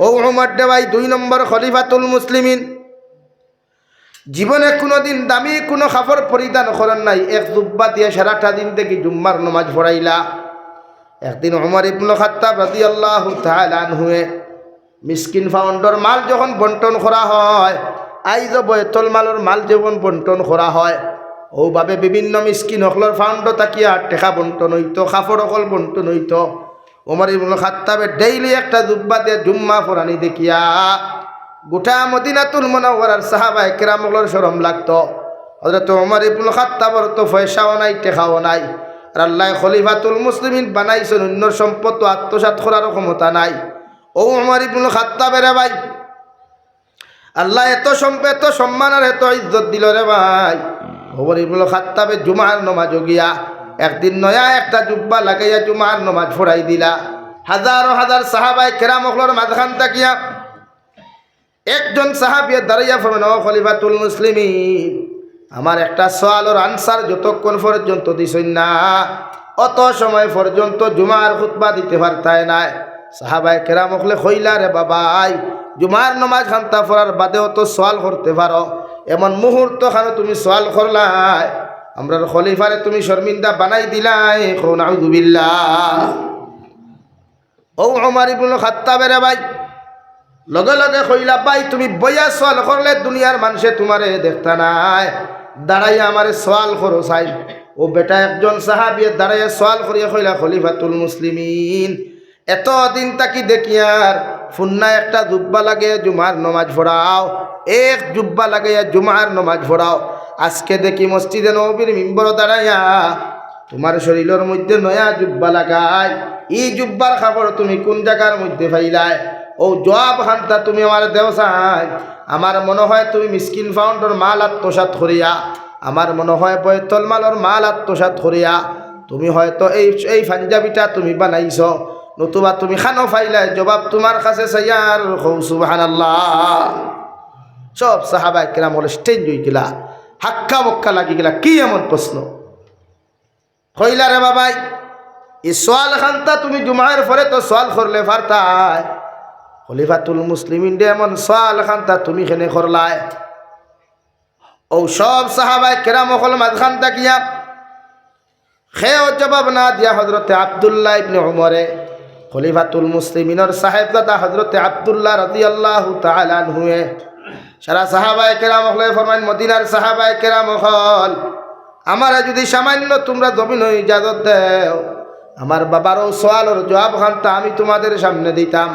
Speaker 1: ও ওমর দেওয়াই 2 নম্বর খলিফাতুল মুসলিমিন, জীবনে কোনোদিন দামি কোনো কাপড় পরিধান করেন নাই, এক জুব্বা দিয়ে সারাটা দিন থেকে জুম্মার নামাজ পড়াইলা। একদিন ওমর ইবনুল খাত্তাব রাদিয়াল্লাহু তাআলা আনহু মিসকিন ফাউন্ডর মাল যখন বন্টন করা হয়, আইজ বয়তুল মালের মাল যখন বন্টন করা হয়, ওভাবে বিভিন্ন মিসকিন হকলর ফাউন্ড তাকিয়া টেকা বন্টন হইতো, কাপড় হকল বন্টন হইতো। ওমর ইবনুল খাত্তাবে ডেইলি একটা জুব্বা দিয়ে জুম্মা পড়ানি দেখিয়া গোটা মদিনাতুল মুনাওয়ারার সাহাবায়ে কেরামগুলোর শরম লাগতো। হযরত ওমর ইবনুল খাত্তাবর তো পয়সাও নাই, টেকাও নাই, আর আল্লাহ খলিফাতুল মুসলিমিন বানাইছেন, অন্য সম্পদ তো আত্মসাৎ করার ক্ষমতা নাই। ও ওমর ইবনুল খাত্তাবের ভাই আল্লাহ এত এত সম্মান আর এত ইজ্জত দিল রে ভাই। ওমর ইবনুল খাত্তাবে জুমার নামাজ গিয়া একদিন নয়া একটা জুব্বা লাগাইয়া জুমার নামাজ পড়াই দিলা। হাজারো হাজার সাহাবায়ে কেরামগুলোর মাঝখান তাকিয়া একজন সাহাবিয়ে দাঁড়াইয়া ফরমান, ও খলিফাতুল মুসলিমিন, আমার একটা সওয়ালের আনসার যতক্ষণ পর্যন্ত দিছেন না, অত সময় পর্যন্ত জুমার খুতবা দিতে পারতায় নাই। সাহাবায়ে কেরাম হলে কইলা, রে বাবাই, জুমার নামাজ খান্তা পড়ার বাদেও তো সওয়াল করতে পারো, এমন মুহূর্ত খানো তুমি সওয়াল করলাই, আমরার খলিফারে তুমি শর্মিন্দা বানাই দিলাই। নাউযু বিল্লাহ। ও ওমর ইবনুল খাত্তাবের ভাই লগে লগে কইলা, ভাই তুমি বইয়া সওয়াল করলে দুনিয়ার মানুষে তোমারে দেখতা নাই, দাঁড়াইয়া আমারে সওয়াল করো চাই। ও বেটা একজন সাহাবিয়ে দাঁড়াইয়া সওয়াল করিয়া কইলা, খলিফাতুল মুসলিমিন, এতদিন তাকি দেখিয়ার ফুন্না একটা জুব্বা লাগে জুমার নামাজ পড়াও, এক জুব্বা লাগাইয়া জুমার নামাজ পড়াও। আজকে দেখি মসজিদে নববীর মিম্বর দাঁড়াইয়া তোমার শরীরের মধ্যে নয়া জুব্বা লাগাই, এই জুব্বার কাপড় তুমি কোন জায়গার মধ্যে পাইলাই? ও জবাব খান্তা তুমি আমার দেও চাই। আমার মনে হয় তুমি মিসকিন ফাউন্ডর মাল আত্মসাৎ করিয়া, আমার মনে হয় বয়তুল মালের মাল আত্মসাৎ করিয়া তুমি হয়তো এই পাঞ্জাবিটা তুমি বানাইছ, নতুবা তুমি খানো ফাইলাই। জবাব তোমার কাছে চাইয়ার। সুবহানাল্লাহ। সব সাহাবায়ে কেরাম বলে স্টেঞ্জ হয়ে গেলা, হাক্কা বক্কা লাগি গেলা, কি এমন প্রশ্ন কইলা রে বাবাই? এই সোয়াল খান্তা তুমি জুমায়ের পরে তো সোয়াল করলে পারতাই, খলিফাতুল মুসলিমিন দে এমন সোয়াল খান্তা তুমি খেনে করলাই। ও সব সাহাবায়ে কেরাম হল মাঝখান তাকিয়া খেয়েও জবাব না দিয়া হযরতে আব্দুল্লাহ ইবনে উমরে, খলিফাতুল মুসলিমিনের সাহেবজাদা হযরতে আব্দুল্লাহ রাদিয়াল্লাহু তাআলা আনহু সারা সাহাবায়ে কেরাম হলে ফরমান, মদিনার সাহাবায়ে কেরাম হল, আমারে যদি সামান্য তোমরা জমিন ইজাজত দেও, আমার বাবারও সওয়ালের জবাব খানটা আমি তোমাদের সামনে দিতাম।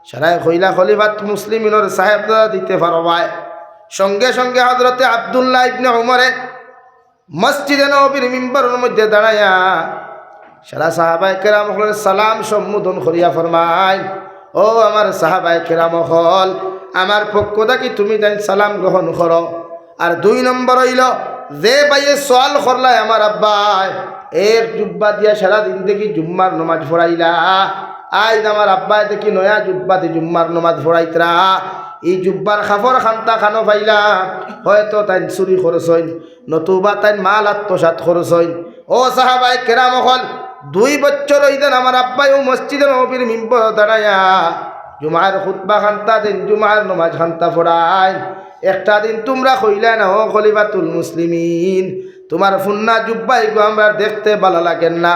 Speaker 1: সারায় কইলা খলিফাত মুসলিমিনের সাহেবরা দিতে পারো ভাই। সঙ্গে সঙ্গে হযরতে আব্দুল্লাহ ইবনে উমরে মসজিদে নববীর মিম্বরের মধ্যে দাঁড়াইয়া সারা সাহাবায়ে কেরাম হলের সালাম সম্বোধন করিয়া ফরমায়, ও আমার সাহাবায়ে কেরাম হল, আমার পক্ষ থেকে তুমি তাই সালাম গ্রহণ করো। আর 2 নম্বর হইল যে ভাইয়ে সওয়াল করলাই আমার আব্বাই এর জুব্বা দিয়া সারাদিন দেখি জুম্মার নমাজ পড়াইলা, আজ আমার আব্বাই দেখি নয়া জুব্বাতে জুম্মার নমাজ পড়াইতরা, এই জুব্বার খাফর খান্তা খানো পাইলাম, হয়তো তাই চুরি খরচ হইন, নতুবা তাই মাল আত্মসাৎ খরচ হইন। ও সাহাবায়ে কেরাম হল, 2 বছর হইতেন আমার আব্বাইও মসজিদে নববীর মিম্বর দাঁড়াইয়া জুমার খুতবা খান্তা দেন, জুমার নমাজ খান্তা পড়াই। একটা দিন তোমরা কইলা না, ও খলিফাতুল মুসলিমিন, তোমার ফুন্না জুব্বাই গো আমরা দেখতে ভালো লাগেন না,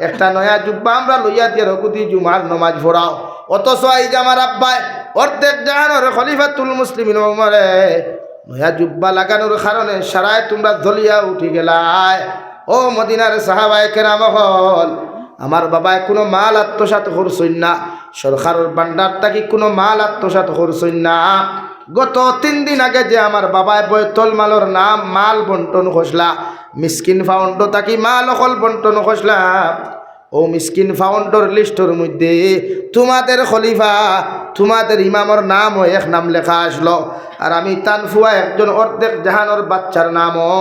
Speaker 1: একটা নয়া জুব্বা আমরা লইয়া দিয়ে রকুতি জুমার নমাজ পড়াও। অথচ এই যে আমার আব্বাই অর্ধেক জাহানোর খলিফাতুল মুসলিমিন ওমরে নয়া জুব্বা লাগানোর কারণে সারায় তোমরা জ্বলিয়া উঠি গেলায়। ও মদিনার সাহাবায়ে কেরাম হল, আমার বাবায় কোনো মাল আত্মসাৎ করছইন না, সরকারের ভান্ডার থাকি কোনো মাল আত্মসাৎ করছইন না। গত 3 দিন আগে যে আমার বাবায় বৈতল মালর নাম মাল বন্টন খসলা, মিসকিন ফাউন্ড থাকি মাল অকল বন্টন খসলা, ও মিসকিন ফাউন্ডর লিস্টর মধ্যে তোমাদের খলিফা তোমাদের ইমামর নামও এক নাম লেখা আসলো। আর আমি তানফুয়া একজন অর্ধেক জাহানোর বাচ্চার নামও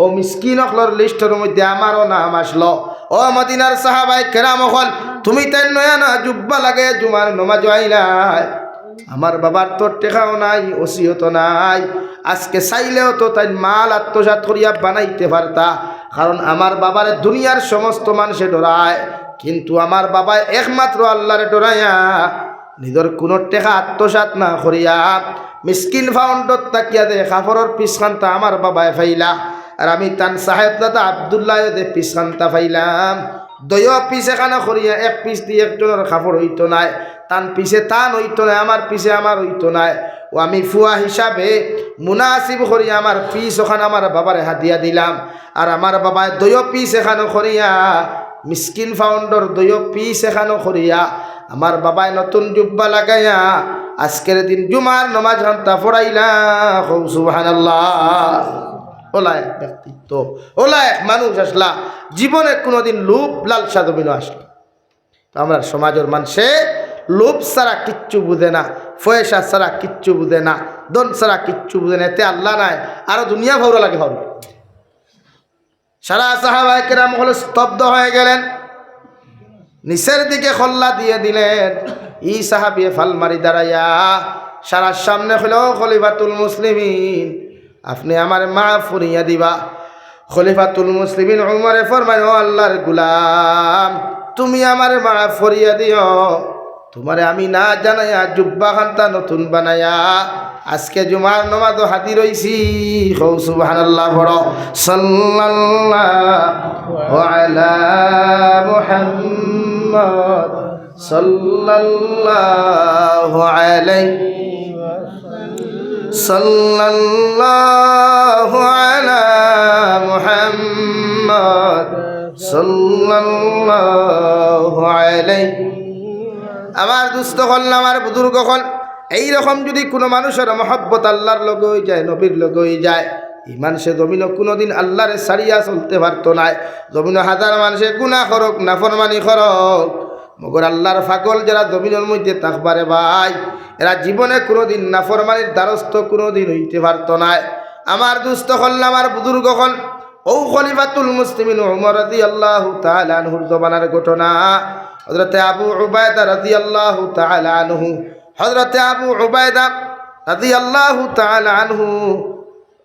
Speaker 1: ও মিসকিন অকলর লিস্টের মধ্যে আমারও নাম আসলো। ও মদিনার সাহাবায়ে কেরাম হল, তুমি তাই নয়া না জুব্বা লাগে জুমার নমাজ আইলাই। আমার বাবার তো টেকাও নাই, ওসিয়ত নাই, আজকে চাইলেও তো তাই মাল আত্মসাৎ করিয়া বানাইতে পারতা, কারণ আমার বাবারে দুনিয়ার সমস্ত মানুষে ডরায়, কিন্তু আমার বাবায় একমাত্র আল্লাহরে ডরাইয়া নিজের কোনো টেকা আত্মসাৎ না করিয়া মিসকিন ফাউন্ডত তাকিয়া দে কাপড়ের পিছখানটা আমার বাবায় ফাইলা। আর আমি তান সাহেব দাদা আব্দুল্লাহ দে পিছখানটা ফাইলাম, 2 পিস এখানে করিয়া 1 পিস দিয়ে একজনের কাপড় হইতো নাই, তান পিছে তান হইতো নাই, আমার পিছে আমার হইতো নাই। ও আমি ফুয়া হিসাবে মুনাসিব করিয়া আমার পিস ওখানে আমার বাবারে হাতিয়া দিলাম। আর আমার বাবায় 2 পিস এখানে করিয়া মিসকিন ফাউন্ডর 2 পিস এখানে করিয়া আমার বাবায় নতুন জুব্বা লাগাইয়া আজকের দিন জুমার নমাজ ঘন্টা পড়াইলা। সুবহানাল্লাহ। ওলা এক ব্যক্তিত্ব, ওলা এক মানুষ আসলা, জীবনে কোনোদিন লোভ লালসা দবিন আসলো। তো আমরা সমাজের মানুষে লোভ ছাড়া কিচ্ছু বুঝে না, পয়সা ছাড়া কিচ্ছু বুঝে না, দন ছাড়া কিচ্ছু বুঝে না, এতে আল্লাহ নাই, আরো দুনিয়া ভালো লাগে হবে। সারা সাহাবায়ে কেরাম হলে স্তব্ধ হয়ে গেলেন, নিচের দিকে খল্লা দিয়ে দিলেন। ই সাহাবি ফালমারি দাঁড়াইয়া সারা সামনে হলো, খলিফাতুল মুসলিমিন আপনি আমার মাফ করিয়া দিবা। খলিফাতুল মুসলিমিন উমরে ফরমায়, ও আল্লাহর গোলাম, তুমি আমার মাফ করিয়া দিও, তোমারে আমি না জানাইয়া জুব্বা খান্তা নতুন বানাইয়া আজকে জুমার নমাজ হাজির হইছি। সুবহানাল্লাহ। বড় সাল্লাল্লাহু আলা মুহাম্মদ সাল্লাল্লাহু আলাইহি সাল্লাল্লাহু আলা মুহাম্মদ সাল্লাল্লাহু আলাইহি। আমার দুস্থ হল, আমার বুজুর্গ হল, এইরকম যদি কোনো মানুষের মহব্বত আল্লাহর লগে হয়ে যায়, নবীর লগে হয়ে যায়, ইমান সে জমিন কোনোদিন আল্লাহরে সারিয়া চলতে পারতো না। জমিন হাজার মানুষে গুনাহ করক, নাফরমানি করক, মগর আল্লাহর ফাগল যারা জমিনের মধ্যে থাকবারে ভাই, এরা জীবনে কোনোদিন নাফরমানির দ্বারস্থ কোনোদিন হইতে পারতো না। আমার দুস্থ হল, আমার বুজুর্গ হল, ও খলিফাতুল মুসলিমিন উমর রাদিয়াল্লাহু তাআলা আনহুর জমানার ঘটনা। হযরতে আবু উবায়দা রাদিয়াল্লাহু তাআলা আনহু, হযরতে আবু উবায়দা রাদিয়াল্লাহু তাআলা আনহু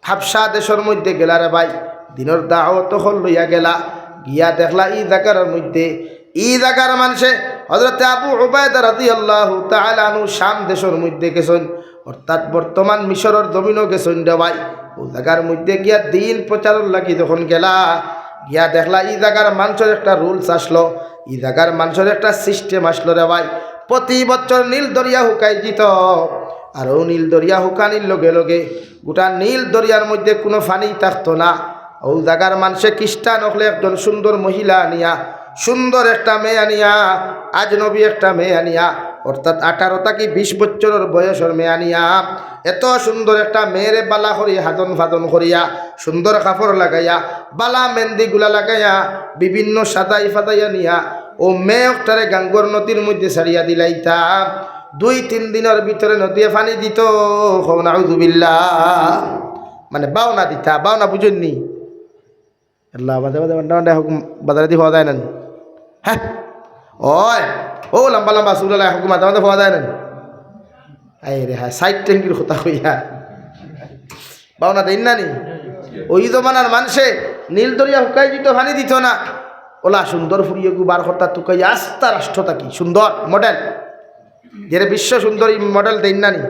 Speaker 1: হাবশা দেশের মধ্যে গেলা রে ভাই, দিনের দাওয়াত হল লইয়া গেলা, গিয়া দেখলা ই জায়গার মধ্যে, ই জায়গার মানুষে হযরতে আবু উবায়দা রাদিয়াল্লাহু তাআলা আনহু শাম দেশের মধ্যে গেছেন, অর্থাৎ বর্তমান মিশরের জমিনও গেছেন রে ভাই। ও জায়গার মধ্যে গিয়া দিন প্রচারের লাগি যখন গেলা, গিয়া দেখলা ই জায়গার মানুষের একটা রুলস আসলো, ই জায়গার মানুষের একটা সিস্টেম আসলো রে ভাই। প্রতি বছর নীল দরিয়া হুকাই দিত, আর ও নীল দরিয়া হুকানির লগে লগে গোটা নীল দরিয়ার মধ্যে কোনো পানি থাকতো না। ও জায়গার মানুষে খ্রিস্টান হলে একজন সুন্দর মহিলা নিয়া সুন্দর একটা মেয়ে আনিয়া, আজনবী একটা মেয়ে আনিয়া, অর্থাৎ 18 থেকে 20 বছরের বয়সের মেয়ে আনিয়া, এত সুন্দর একটা মেয়েরে বালা করিয়া হাজন ফাজন করিয়া, সুন্দর কাপড় লাগাইয়া, বালা মেহেন্দিগুলা লাগাইয়া, বিভিন্ন সাদাই ফাদাইয়া নিয়া ও মেয়ে একটারে গাঙ্গর নদীর মধ্যে ছাড়িয়া দিলাইতা। 2-3 দিনের ভিতরে নদীয়ে পানি দিত। নাউযুবিল্লাহ, মানে বাওনা দিতা। বাওনা বুঝুননি? আল্লাহ বাদে বাদে হুকুম বাজারে দিয়ে হওয়া যায় না। হ্যাঁ, ওই ও লম্বা লম্বা চুলা হুকুম মাঝে মাঝে হওয়া যায় না। আই রে হ্যাঁ, সাইড ট্যাঙ্কির কথা কইয়া বাওনা দেন না নি? ওই জমানার মানুষে নীল দরিয়া হুকাই দিত, পানি দিত না। ওলা সুন্দর ফুরিয়ে গুবার হতা তুকাই আস্তা রাষ্ট্র থাকি সুন্দর মডেল, যে বিশ্ব সুন্দরী মডেল দেন না নি?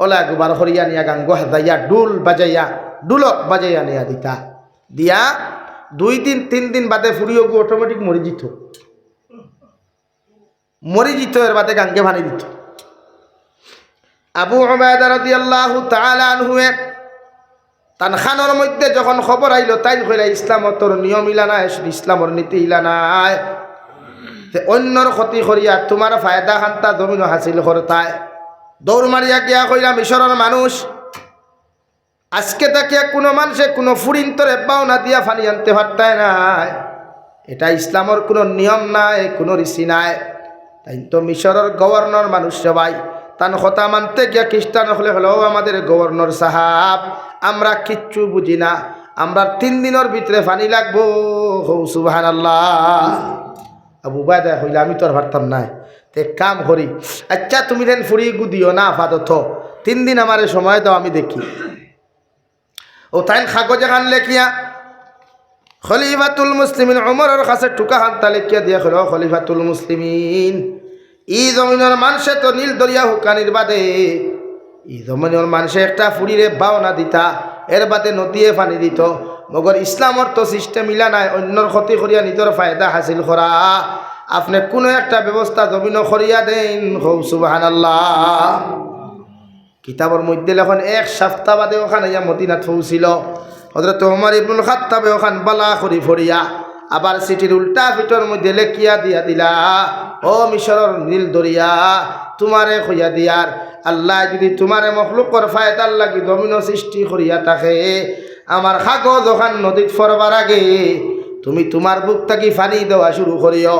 Speaker 1: ওলা গুবার হরিয়া নিয়া গাঙ্গ হাজাইয়া ডুল বাজাইয়া, ডুলক বাজাইয়া নিয়া দিতা। দিয়া 2-3 দিন বাদে ফুরিয়ে গু অটোমেটিক মরি যেত। এর বাদে গাঙ্গে ভানি দিত। আবু উবায়দা রাদিয়াল্লাহু তাআলা আনহু তান খানোর মধ্যে যখন খবর আইল, তাই কইলা ইসলামতর নিয়ম ইলা নাই, ইসলামর নীতি ইলা নাই, অন্যর ক্ষতি করিয়া তোমার ফায়দা খান্তা জমিন হাসিল করতায়। দৌড় মারিয়া গিয়া কইলা মিশরের মানুষ, আজকে তাকে কোনো মানুষে কোনো ফুরিন তোরে বাওনা দিয়া ফানি আনতে পারতায় নাই। এটা ইসলামর কোনো নিয়ম নাই, কোনো রীতি নাই। তাই তো মিশরের গভর্নর মানুষ সবাই তান কথা মানতে গিয়া খ্রিস্টান হলে হলেও আমাদের গভর্নর সাহাব, আমরা কিচ্ছু বুঝি না, আমরা 3 দিনের ভিতরে পানি লাগবো। সুবহানাল্লাহ। আবু উবায়দা হইলে আমি তো আর পারতাম নাই, তে কাম করি, আচ্ছা তুমি দেন ফুরি গুদিও না আপাতত 3 দিন আমার সময় দাও, আমি দেখি। ও তাই কাগজ এখান লেখিয়া খলিফাতুল মুসলিমিন উমরের কাছে টুকা হান্তা লেখিয়া দিয়া হলো, খলিফাতুল মুসলিমিন, ই জমিনের মানুষে তো নীল দরিয়া হুকানির বাদে ই জমিনের মানুষে একটা ফুরিরে বাওনা দিতা, এর বাদে নদীয়ে পানি দিত। মগর ইসলামর তো সিস্টেম ইলা নাই, অন্যর ক্ষতি করিয়া নিজের ফায়দা হাসিল করা। আপনি কোনো একটা ব্যবস্থা জমিন করিয়া দেন। সুবহানাল্লাহ। কিতাবের মধ্যে লেখন 1 সপ্তাহ বাদে ওখানে মদিনাত পৌঁছিল। হযরত ওমর ইবনুল খাত্তাবে ওখান বালা করি ফরিয়া আবার সিটির উল্টা পিঠর মধ্যে লেখিয়া দিয়া দিলা, ও মিশরের নীল দরিয়া, তোমারে কইয়া দিয়ার আল্লাহ যদি তোমারে মখলুকর ফায়দার লাগি জমিন সৃষ্টি করিয়া থাকে, আমার কাগজ ওখান নদীত ফরবার আগে তুমি তোমার বুক থাকি পানি দেওয়া শুরু করিও।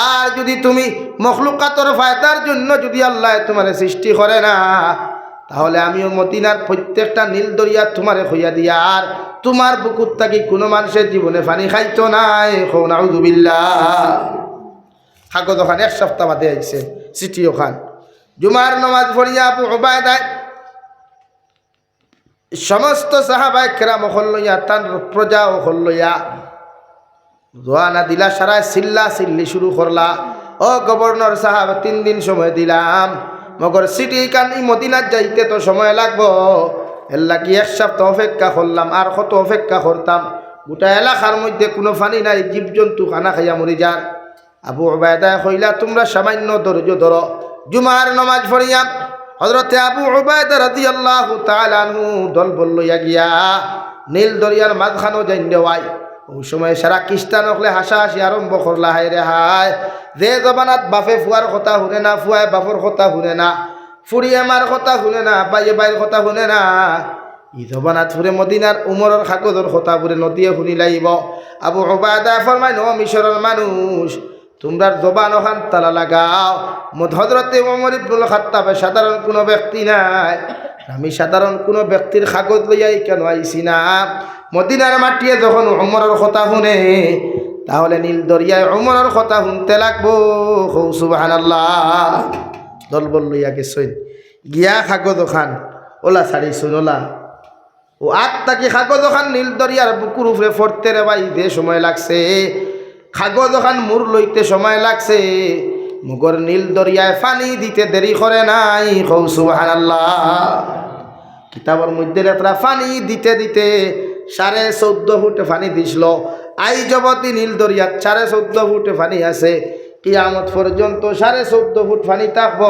Speaker 1: আর যদি তুমি মখলুকাতর ফায়দার জন্য যদি আল্লাহ তোমারে সৃষ্টি করে না, তাহলে আমিও মদিনার প্রত্যেকটা নীল দরিয়া তোমারে হইয়া দিয়ার তোমার বুকুর থাকি কোনো মানুষের জীবনে পানি খাইতো নাই। নাউযুবিল্লাহ। কাগজ ওখান 1 সপ্তাহ বাদে আইছে চিঠি ওখান। জুমার নামাজ পড়িয়া আবু উবায়দা সমস্ত সাহাবায়ে কেরাম হল লইয়া, তার প্রজা হল লইয়া দোয়ানা দিলা, সারা চিল্লা চিল্লি শুরু করলা, ও গভর্নর সাহাব 3 দিন সময় দিলাম, মগর সিটি কানি মদিনাত যাইতে তো সময় লাগবো, এর লাগি 1 সপ্তাহ অপেক্ষা করলাম। আর কত অপেক্ষা করতাম, গোটা এলাকার মধ্যে কোনো পানি নাই, জীবজন্তু খানা খাইয়া মরি যার। আবু উবায়দা কইলা তোমরা সামান্য ধৈর্য ধরো। জুমার নামাজ পড়িয়া হযরতে আবু উবায়দা রাদিয়াল্লাহু তাআলা আনহু দল বল লইয়া গিয়া নীল দরিয়ার মাঝখানো যাইন দেওয়াই। ওই সময় সারা খ্রিস্টান হলে হাসাহাসি আরম্ভ করলা, হায় রে হায়, যে জবানাত বাপে ফুয়ার কথা শুনে না, ফুয়ায় বাপর কথা শুনে না, ফুরিয়ে মার কথা শুনে না, বাইয়ে বাইয়ের কথা শুনে না, ই জবানাত ফুরে মদিনার উমরের কাগজের কথা ফুরে নদীয়ে শুনি লাইব। আবু উবায়দা ফরমাইন, ও মিশরের মানুষ, তোমরা জবান ওখান তালা লাগাও। হযরতে ওমর ইবনুল খাত্তাব সাধারণ কোনো ব্যক্তি নাই, আমি সাধারণ কোনো ব্যক্তির কাগজ লইয়াই কেন আইছি না। মদিনার মাটিয়ে যখন উমরের কথা শুনে, তাহলে নীল দরিয়ায় উমরের কথা শুনতে লাগবো। সুবহানাল্লাহ। দল বল লইয়া গেছইন গিয়া কাগজ ওখান ওলা ছাড়িছুন, ওলা ও আত্মাকে কাগজ ওখান নীল দরিয়ার বুকুর উপরে ফরতে রে ভাই, দে সময় লাগছে, কাগজ ওখান মুর লইতে সময় লাগছে, মগর নীল দরিয়ায় পানি দিতে দেরি করে নাই। সুবহানাল্লাহ। কিতাবের মধ্যে লেখা পানি দিতে দিতে 14.5 ফুট পানি দিছিল। আই জবতী নীল দরিয়াত 14.5 ফুট পানি আছে, কিয়ামত পর্যন্ত 14.5 ফুট পানি থাকব,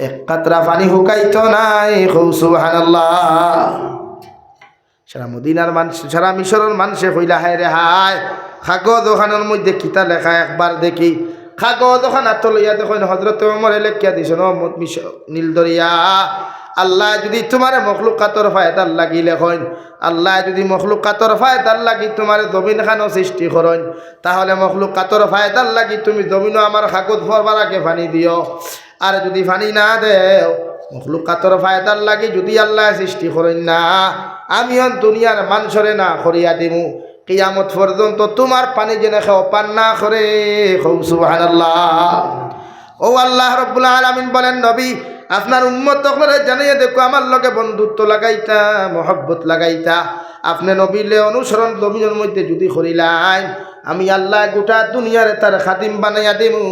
Speaker 1: 1 কাতরা পানি হুকাইতো নাই। সুবহানাল্লাহ। সারা মদিনার মানুষ, সারা মিশরের মানুষে কইলা, হায় রে হায়, কাগজ ওখানের মধ্যে কিতা লেখা একবার দেখি। কাগজ ওখান আত্ম লইয়া দেখেন হজরত ওমর লেখিয়া দিছেন নীল দরিয়া, আল্লাহ যদি তোমার মখলুকাতর ফায়দার লাগি লেখন, আল্লাহ যদি মখলুকাতর ফায়দার লাগি তোমার জমিন খানো সৃষ্টি করেন, তাহলে মখলুকাতর ফায়দার লাগি তুমি জমিনও আমার কাগজ পড়বার আগে পানি দিও। আর যদি পানি না দেও, মখলুকাতর ফায়দার লাগি যদি আল্লাহ সৃষ্টি করেন না, আমিও দুনিয়ার মানুষরে না করিয়া দিমু। কিয়ামত পর্যন্ত তোমার পানি জেনে খাও, পান না করে সুবহানাল্লাহ। ও আল্লাহ রাব্বুল আলামিন বলেন, নবী আপনার উম্মতকে জানিয়ে দেখো আমার লগে বন্ধুত্ব লাগাইতা, মহব্বত লাগাইতা। আপনি নবীলে অনুসরণ জমিনের মধ্যে যদি করিলেন, আমি আল্লাহ গোটা দুনিয়ার তার খাদিম বানাইয়া দিমু।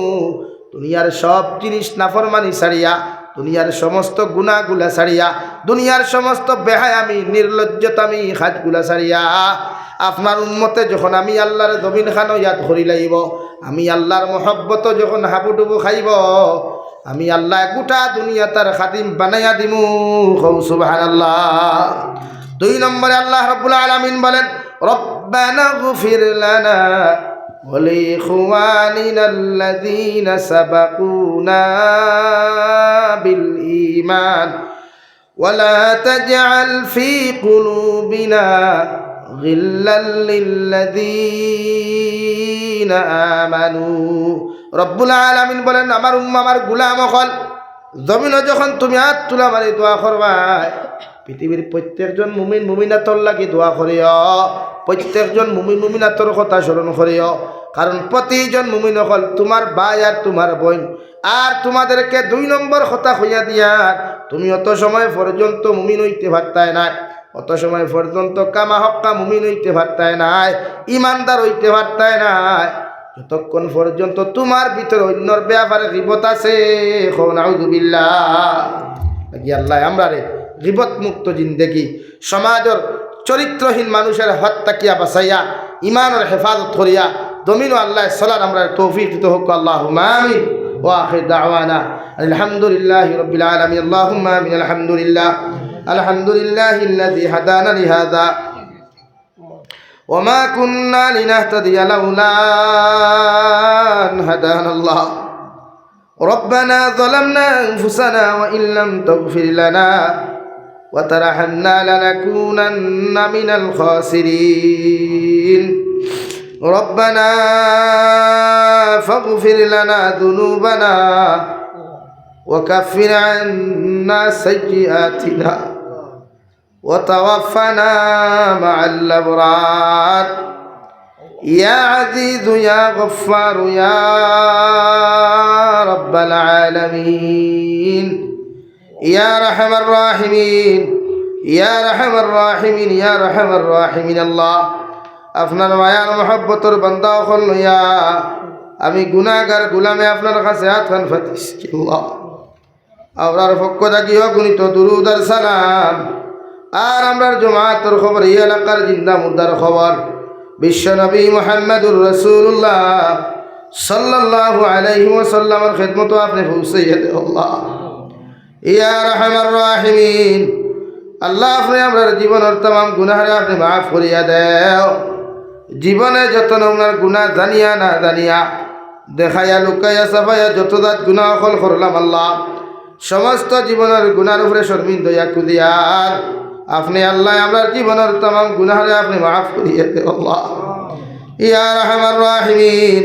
Speaker 1: দুনিয়ার সব জিনিস নাফরমানি ছাড়িয়া, দুনিয়ার সমস্ত গুনাহগুলা ছাড়িয়া, দুনিয়ার সমস্ত বেহায়ামি নির্লজ্জতামি হাতগুলা ছাড়িয়া আপনার উম্মতে যখন আমি আল্লাহর জমিন খানো ইয়াদ করি লাইব, আমি আল্লাহর মহব্বত যখন হাবুডুবু খাইব, আমি আল্লাহ গোটা দুনিয়া তার খাদিম বানাইয়া দিমু। সুবহানাল্লাহ। 2 নম্বরে আল্লাহ রাব্বুল আলামিন বলেন, রব্বানা গফির লানা ওয়া লিইখওয়ানিনা আল্লাযীনা সাবাকুনা বিল ঈমান ওয়া লা তাজআল ফী কুলুবিনা গিল্লাল লিল্লাযীনা আমানু। রব্বুল আলামিন বলেন, আমার উম্মাহ আমার গোলাম হল জমিনে যখন তুমি হাত তুলা মারি দোয়া করবা, পৃথিবীর প্রত্যেকজন মুমিন মুমিনাতর লাগি দোয়া করিও, প্রত্যেকজন মুমিন মুমিনাতর কথা স্মরণ করিও। কারণ প্রতিজন মুমিন হল তোমার ভাই আর তোমার বোন। আর তোমাদেরকে 2 নম্বর কথা হইয়া দিয়া, তুমি অত সময় পর্যন্ত মুমিন হইতে পারতাই না, অত সময় পর্যন্ত কামা হক্কা মুমিন হইতে পারতাই নাই, ইমানদার হইতে পারতাই নাই, যতক্ষণ পর্যন্ত তোমার ভিতরে অন্যর ব্যাপারে গীবত আছে। নাউযুবিল্লাহ। আল্লাহ আমরা রে গীবত মুক্ত জিন্দেগি, সমাজের চরিত্রহীন মানুষের হত্যা কিয়া বাঁচাইয়া, ইমানের হেফাজত করিয়া জমিন আল্লাহ সালার আমরা তৌফিক দিতে হোক। আল্লাহুম্মা আমিন। ওয়া আখির দাওয়ানা আলহামদুলিল্লাহি রাব্বিল আলামিন। আল্লাহুম্মা আমিন। আলহামদুলিল্লাহ, আলহামদুলিল্লাহিল্লাযী হাদানা লিহাযা وما كنا لنهتدي لولا أن هدانا الله ربنا ظلمنا أنفسنا وإن لم تغفر لنا وترحمنا لنكونن من الخاسرين ربنا فاغفر لنا ذنوبنا وكفر عنا سيئاتنا وتوفنا مع الأبرار يا عزيز يا غفار يا رب العالمين يا رحم الراحمين يا رحم الراحمين يا رحم الراحمين الله আপনার মায়ার মহব্বতের বান্দা হল ইয়া, আমি গুনাহগার গোলামে আপনার কাছে হাত খান ফাতিস। আল্লাহ আপনার পক্ষ থাকিও গুণিত দুরূদ আর সালাম। আর আমরার জমাতের খবর, এই এলাকার জিন্দা মুর্দার খবর, বিশ্ব নবী মুহাম্মদুর রাসূলুল্লাহ সাল্লাল্লাহু আলাইহি ওয়াসাল্লামের খিদমত আপনি পৌঁছাইয়া দেন। আল্লাহ ইয়া রাহমার রাহিমিন, আল্লাহ আপনি আমরার জীবনের तमाम গুনাহরে আপনি মাফ করিয়া দেও। জীবনে যত নমুনার গুনাহ জানিয়া না জানিয়া, দেখাইয়া লুকাইয়া সাফাইয়া যত জাত গুনাহ অকল করলাম, আল্লাহ সমস্ত জীবনের গুনার উপরে শর্মিন্দা হইয়া কুদিয়ার আপনি আল্লাহ আমরার জীবনের तमाम গুনাহরে আপনি মাফ করিয়া দেন। আল্লাহ ইয়া রাহমার রাহিমিন,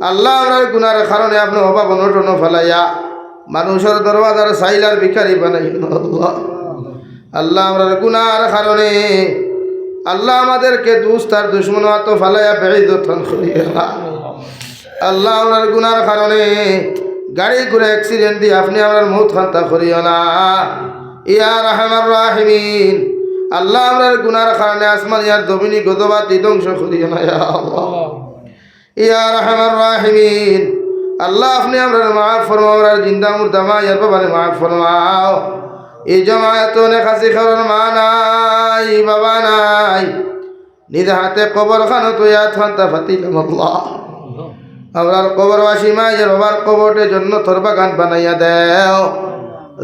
Speaker 1: আল্লাহ আমরার গুনার কারণে আপনি অভাব অনটন ফেলাইয়া মানুষের দরওয়াজার সাইলার ভিখারি বানাইন। আল্লাহ আল্লাহ আমরার গুনার কারণে আল্লাহ আমাদেরকে দুস্তার দুশ্মন আত ফালাইয়া বেঈদতন করিয়া, আল্লাহ আমরার গুনার কারণে গাড়ি ঘুরে অ্যাক্সিডেন্ট দিয়ে আপনি আমরার মৌত খান্তা করিও না। ইয়া রাহমার রাহিমিন, আল্লাহ আমরার গুনার কারণে আসমান ইয়ার জমিনি গজবাতি ধ্বংস করিও না। ইয়া আল্লাহ ইয়া রাহমার রাহিমিন, আল্লাহ আপনি আমরার মাফ ফরমাও, আমরার জিন্দা মুর্দা মা ইয়ার বাবারে মাফ ফরমাও। এই জমায়েত অনেক হাসি খাওয়ার মা নাই, বাবা নাই, নিজ হাতে কবর খানো তো ইয়াত খান্তা ফাতিলাম। আল্লাহ আমরার কবরবাসী মা ইয়ার বাবার কবরটে জন্য তোর বাগান বানাইয়া দেও।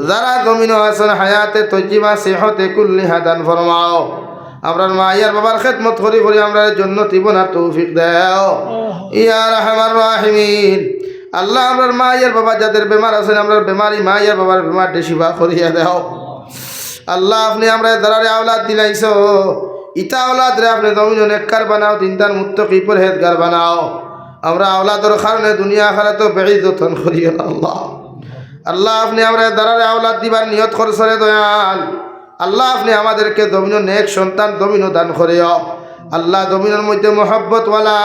Speaker 1: যারা জমিন আছেন হায়াতে তৈজিবা সেহতে কুল্লি হাদান ফরমাও। আমরার মা ইয়ার বাবার খেদমত করি করি আমরা জন্নতি বনার তৌফিক দাও ইয়া রাহমার রাহিমিন। আল্লাহ আমরার মা ইয়ার বাবা যাদের বেমার আছেন আমরার বেমারি মা ইয়ার বাবার বেমারটা শিফা করিয়া দাও আল্লাহ। আপনি আমরা দারারে আওলাদ দিলাইছো ইতা আওলাদ রে আপনি জমিন নেককার বানাও দিনদার মুত্তাকি পরহেজগার বানাও। আমরা আওলাদর কারণে দুনিয়া আখিরাতে বেইজ্জতন করিও না আল্লাহ। আল্লাহ আপনি আমরা দারারে আওলাদ দিবার নিয়ত করছরে দয়াল আল্লাহ। আপনি আমাদেরকে জমিন নেক সন্তান জমিন দান করিও আল্লাহ। জমিনের মধ্যে মোহাব্বত ওয়ালা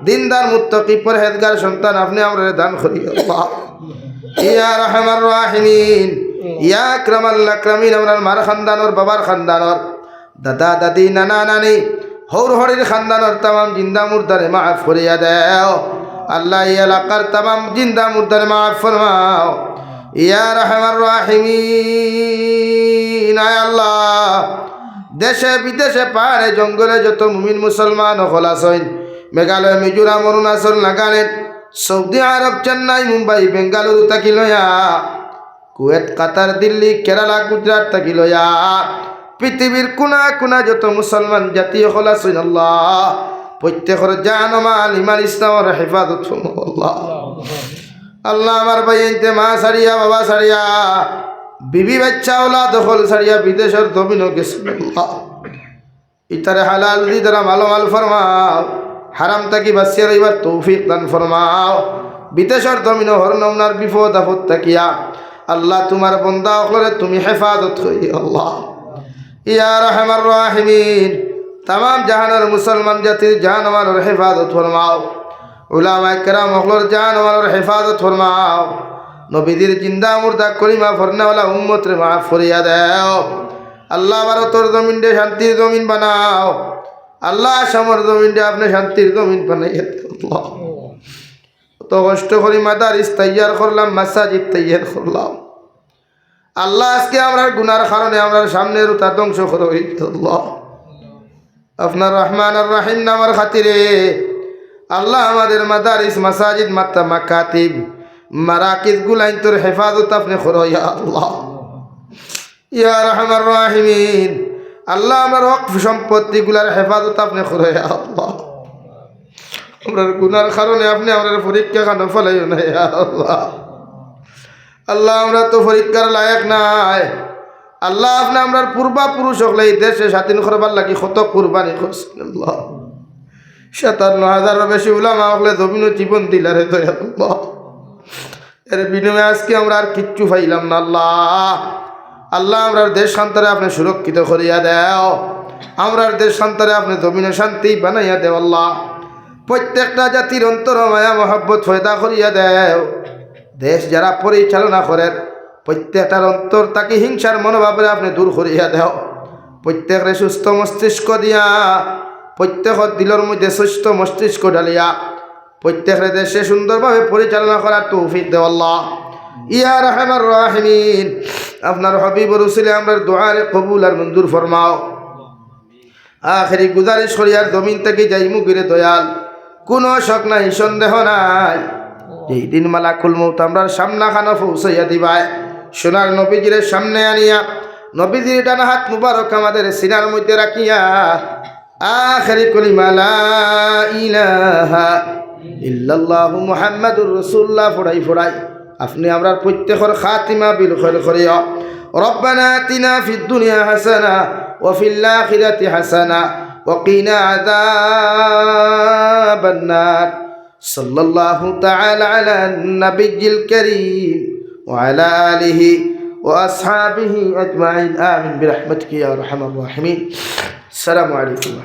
Speaker 1: দিনদার মুত্তাকি পরহেজগার সন্তান আপনি আমরা দান করিও আল্লাহ ইয়া রাহমার রাহিমিন ইয়া আকরামাল আকরামিন। আমরা মার খানদানর বাবার খানদানর দাদা দাদি নানা নানি হৌর হরির খানদানর তাম জিন্দা মুর্দারে মাফ করিয়া দেও আল্লাহ। এই এলাকার তাম জিন্দা মুর্দারে মাফ ফরমাও ইয়া রাহমার রাহিমিন। আয় আল্লাহ দেশে বিদেশে পাহাড়ে জঙ্গলে যত মুমিন মুসলমান হল আছেন মেঘালয় মিজোরাম অরুণাচল নাগাল্যান্ড সৌদি আরব চেন্নাই মুম্বাই বেঙ্গালুরু থাকি লয়া কুয়েত কাতার দিল্লি কেরালা গুজরাট থাকি লয়া পৃথিবীর কোনা কোনা যত মুসলমান জাতি হল আছেন আল্লাহ প্রত্যেকের জান মাল ইমান ইসলামের হেফাজত আল্লাহ। আল্লাহ আমার ভাই মা সারিয়া বাবা সারিয়া বিবি বাচ্চা ওলা দখল সারিয়া বিদেশের জমিন গেছে আল্লাহ। ইতারে হালাল দি তারা মাল ফরমাও হারাম তাকি বাঁচিয়ে রইবার তৌফিক দান ফরমাও। বিদেশের জমিন হর নমনার বিপদ আপদ তাকিয়া আল্লাহ তোমার বন্দা করে তুমি হেফাজত করি আল্লাহ ইয়া রাহমার রাহিমিন। तमाम জাহানের মুসলমান জাতির জান আমাদের হেফাজত ফরমাও উলামায়ে কেরাম হকলর জান আমাদের হেফাজত ফরমাও। নবীদের জিন্দা মুর্দা কলিমা ফরনাওয়ালা উম্মত রে মাফ করিয়া দাও আল্লাহ। ভারতের জমিন দে শান্তির জমিন বানাও আল্লাহ। সমর জমিন দে আপনি শান্তির জমিন বানাইয়া দাও আল্লাহ। তো কষ্ট করি মাদারিস তৈয়ার করলাম মাসাজিদ তৈয়ার করলাম আল্লাহ। আজকে আমরা গুনার কারণে আমরা সামনের উতা ধ্বংস করে আল্লাহ। আপনার রহমান আর রাহিম নামের খাতিরে আল্লাহ আমাদের মাদারিস মাসাজিদ মাত্তা মাকাতিব মারাকিজ গুলাইন তোর হেফাজত আপনি করো ইয়া আল্লাহ ইয়া রহমান রাহিমিন। আল্লাহ আমার ওয়াকফ সম্পত্তি গুলার হেফাজত আপনি করো ইয়া আল্লাহ। আমরা গুনার কারণে আপনি আমাদের পরীক্ষা খানো ফলাইও না ইয়া আল্লাহ। আল্লাহ আমরা তো পরীক্ষার লায়ক নাই আল্লাহ। আপনি আমরা পূর্বাপুরুষ হলে এই দেশে স্বাধীন করবার লাগি কত কুরবানি করছেন আল্লাহ। 57,000 বেশি উলামা হলে জমিন জীবন দিলারে দয়াল আল্লাহ। এর বিনিময়ে আজকে আমরা আর কিচ্ছু পাইলাম না আল্লাহ। আল্লাহ আমরা দেশ শান্তরে আপনি সুরক্ষিত করিয়া দেও আমরা দেশ শান্তরে আপনি জমিনে শান্তি বানাইয়া দেও আল্লাহ। প্রত্যেকটা জাতির অন্তর মায়া মহব্বত ফয়দা করিয়া দেও। দেশ যারা পরিচালনা করেন প্রত্যেকটার অন্তর তাকে হিংসার মনোভাবে আপনি দূর করিয়া দেও। প্রত্যেকের সুস্থ মস্তিষ্ক দিয়া প্রত্যেকের দিলের মধ্যে সুস্থ মস্তিষ্ক ডালিয়া প্রত্যেকের দেশে সুন্দরভাবে পরিচালনা করার তৌফিক দেও আল্লাহ ইয়া রাহমার রাহিমিন। আপনার হাবিবুর রাসূল আমরা দুআরে কবুল আর মঞ্জুর ফরমাও। আখেরি গুজারিশ করিয়ার জমিন থেকে যাইমু গিরে দয়াল কোনো শক নাই সন্দেহ নাই যেই দিন মালাকুল মউত আমরা সামনা খানা পৌঁছাইয়া দিবাই সোনার নবীজির সামনে আনিয়া নবীজির ডান হাত মুবারক আমাদের সিনার মধ্যে রাখিয়া আখেরি কলিমা লা ইলাহা ইল্লাল্লাহু মুহাম্মাদুর রাসূলুল্লাহ ফড়াই ফড়াই আপনি আমরা প্রত্যেকের খাতিমা বিল খায়র করিয়া। রব্বানা আতিনা ফিদ দুনিয়া হাসানা ওয়া ফিল আখিরাতি হাসানা ওয়া কিনা আযাবান নার। সাল্লাল্লাহু তাআলা আলা নবিয়্যিল কারীম ওয়া আলা আলিহি ওয়া আসহাবিহি আজমাইন আমিন বিরহমাতিকা ইয়া আরহামার রাহিমিন। আসসালামু আলাইকুম।